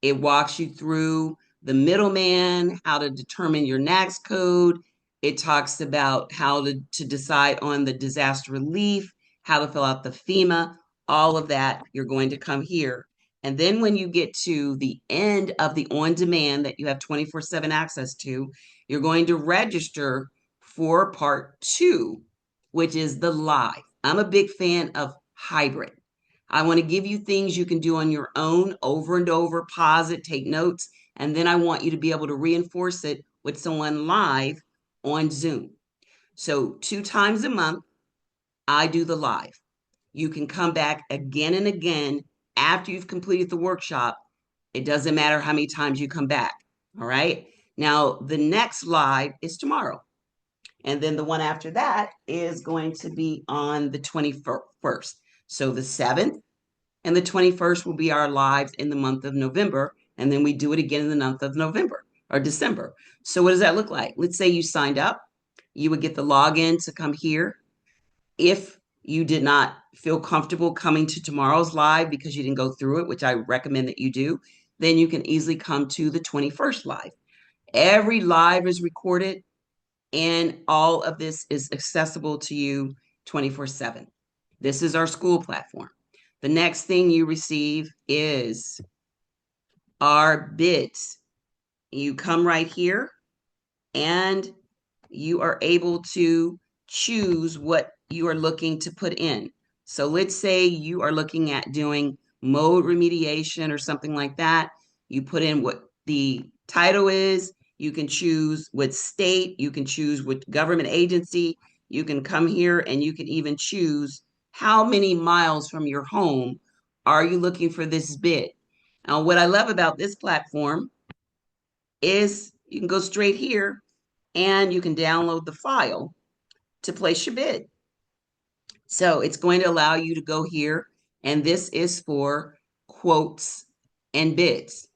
Speaker 1: It walks you through the middleman, how to determine your NAICS code. It talks about how to decide on the disaster relief, how to fill out the FEMA, all of that. You're going to come here. And then when you get to the end of the on-demand that you have 24/7 access to, you're going to register for part 2, which is the live. I'm a big fan of hybrid. I want to give you things you can do on your own over and over, pause it, take notes, and then I want you to be able to reinforce it with someone live on Zoom. So 2 times a month, I do the live. You can come back again and again after you've completed the workshop. It doesn't matter how many times you come back. All right. Now, the next live is tomorrow. And then the one after that is going to be on the 21st. So the 7th and the 21st will be our lives in the month of November. And then we do it again in the month of November or December. So what does that look like? Let's say you signed up. You would get the login to come here. If you did not feel comfortable coming to tomorrow's live because you didn't go through it, which I recommend that you do, then you can easily come to the 21st live. Every live is recorded and all of this is accessible to you 24/7. This is our school platform. The next thing you receive is our bids. You come right here and you are able to choose what you are looking to put in. So let's say you are looking at doing mode remediation or something like that. You put in what the title is. You can choose what state, you can choose what government agency. You can come here and you can even choose how many miles from your home are you looking for this bid. Now, what I love about this platform is you can go straight here and you can download the file to place your bid. So it's going to allow you to go here, and this is for quotes and bids.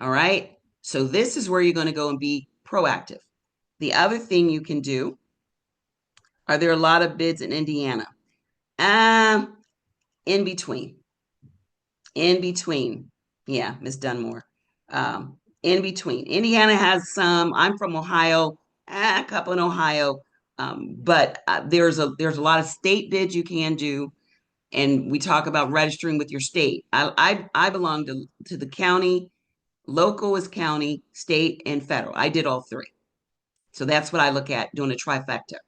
Speaker 1: All right. So this is where you're going to go and be proactive. The other thing you can do, are there a lot of bids in Indiana? In between. In between. Yeah, Miss Dunmore. In between. Indiana has some. I'm from Ohio, a couple in Ohio. But there's a lot of state bids you can do, and we talk about registering with your state. I belong to the county. Local is county, state, and federal. I did all three, so that's what I look at doing a trifecta.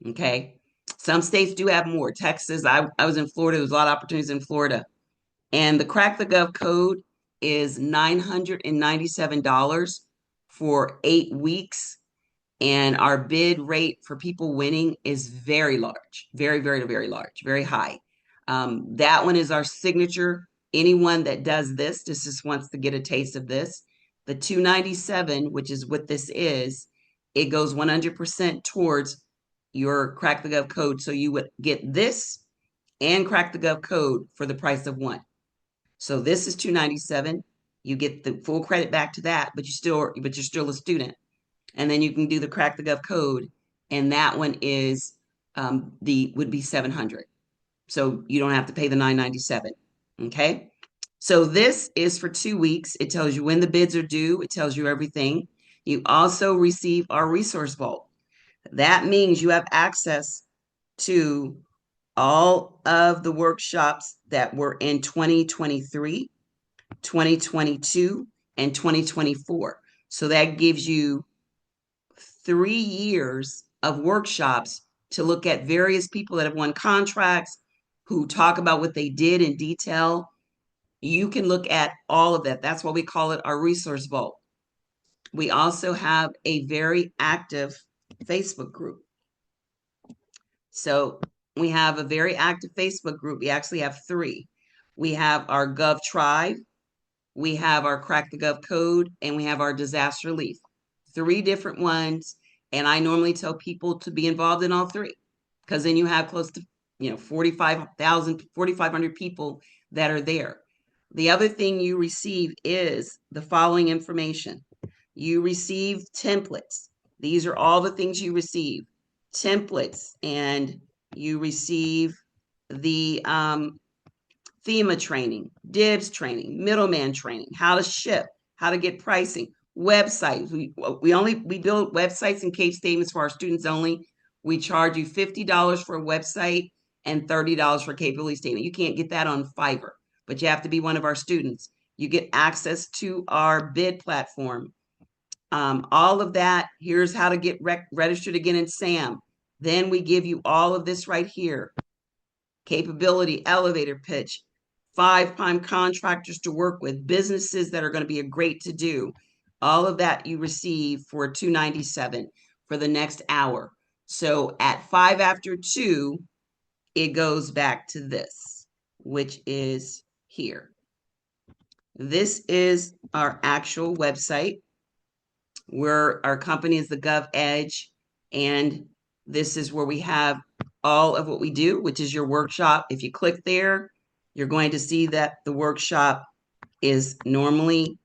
Speaker 1: Okay, some states do have more. Texas, I was in Florida. There's a lot of opportunities in Florida, and the Crack the Gov code is $997 for 8 weeks. And our bid rate for people winning is very large, very, very, very large, very high. That one is our signature. Anyone that does this just wants to get a taste of this. The 297, which is what this is, it goes 100% towards your Crack the Gov code. So you would get this and Crack the Gov code for the price of one. So this is 297. You get the full credit back to that, but you're still a student. And then you can do the Crack the Gov code, and that one is would be 700. So you don't have to pay the 997. Okay. So this is for 2 weeks. It tells you when the bids are due. It tells you everything. You also receive our resource vault. That means you have access to all of the workshops that were in 2023, 2022, and 2024. So that gives you 3 years of workshops to look at various people that have won contracts, who talk about what they did in detail. You can look at all of that. That's why we call it our resource vault. We also have a very active Facebook group. So we have a very active Facebook group. We actually have three. We have our Gov Tribe, we have our Crack the Gov Code, and we have our Disaster Relief. Three different ones. And I normally tell people to be involved in all three, because then you have close to 45,000, 4,500 people that are there. The other thing you receive is the following information. You receive templates. These are all the things you receive. Templates, and you receive the FEMA training, DIBS training, middleman training, how to ship, how to get pricing, websites. We build websites and case statements for our students only. We charge you $50 for a website and $30 for a capability statement. You can't get that on Fiverr, but you have to be one of our students. You get access to our bid platform. All of that. Here's how to get registered again in SAM. Then we give you all of this right here. Capability, elevator pitch, 5 prime contractors to work with, businesses that are going to be a great to do. All of that you receive for $297 for the next hour. So at 5 after 2, it goes back to this, which is here. This is our actual website, where our company is the Gov Edge, and this is where we have all of what we do, which is your workshop. If you click there, you're going to see that the workshop is normally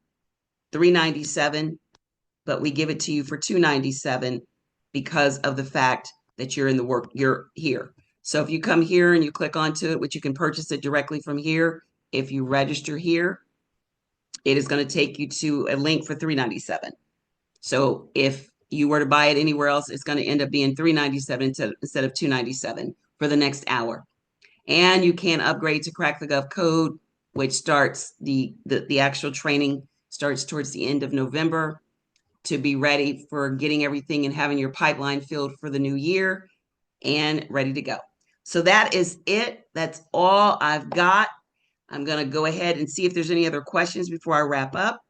Speaker 1: $397, but we give it to you for $297 because of the fact that you're here. So if you come here and you click onto it, which you can purchase it directly from here, if you register here, it is going to take you to a link for $397. So if you were to buy it anywhere else, it's going to end up being $397 instead of $297 for the next hour. And you can upgrade to Crack the Gov Code, which starts the actual training starts towards the end of November, to be ready for getting everything and having your pipeline filled for the new year and ready to go. So that is it. That's all I've got. I'm going to go ahead and see if there's any other questions before I wrap up.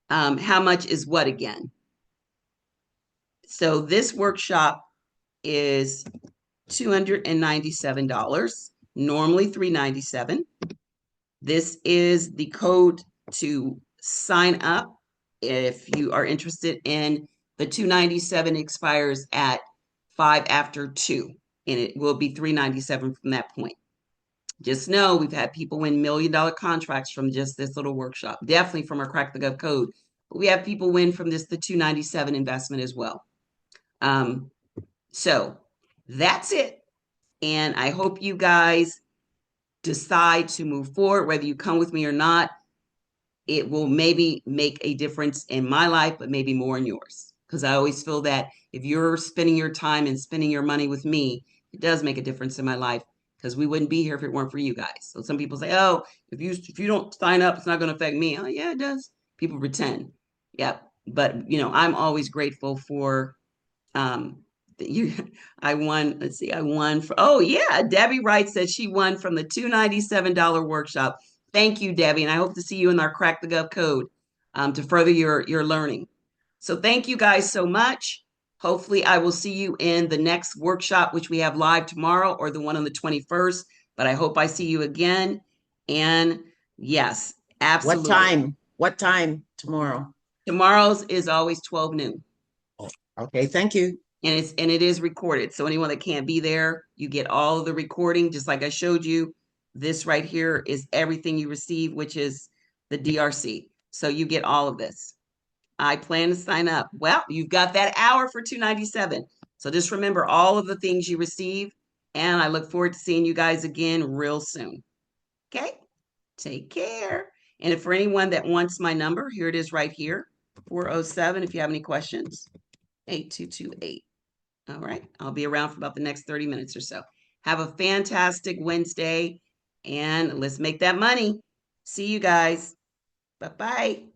Speaker 1: How much is what again? So this workshop is $297, normally $397. This is the code to sign up if you are interested in the $297. Expires at 5 after 2, and it will be $397 from that point. Just know we've had people win $1 million contracts from just this little workshop, definitely from our Crack the Gov Code, but we have people win from the $297 investment as well. So that's it. And I hope you guys decide to move forward, whether you come with me or not. It will maybe make a difference in my life, but maybe more in yours. Because I always feel that if you're spending your time and spending your money with me, it does make a difference in my life, because we wouldn't be here if it weren't for you guys. So some people say, oh, if you don't sign up, it's not going to affect me. Oh, yeah, it does. People pretend. Yep. But, I'm always grateful for I won. Let's see. I won for. Oh yeah, Debbie writes that she won from the $297 workshop. Thank you, Debbie, and I hope to see you in our Crack the Gov Code to further your learning. So thank you guys so much. Hopefully, I will see you in the next workshop, which we have live tomorrow, or the one on the 21st. But I hope I see you again. And yes, absolutely.
Speaker 2: What time tomorrow?
Speaker 1: Tomorrow's is always 12 noon.
Speaker 2: Okay, thank you.
Speaker 1: And it is recorded. So anyone that can't be there, you get all of the recording, just like I showed you. This right here is everything you receive, which is the DRC. So you get all of this. I plan to sign up. Well, you've got that hour for $297. So just remember all of the things you receive. And I look forward to seeing you guys again real soon. Okay? Take care. And if for anyone that wants my number, here it is right here, 407, if you have any questions, 8228. All right. I'll be around for about the next 30 minutes or so. Have a fantastic Wednesday, and let's make that money. See you guys. Bye-bye.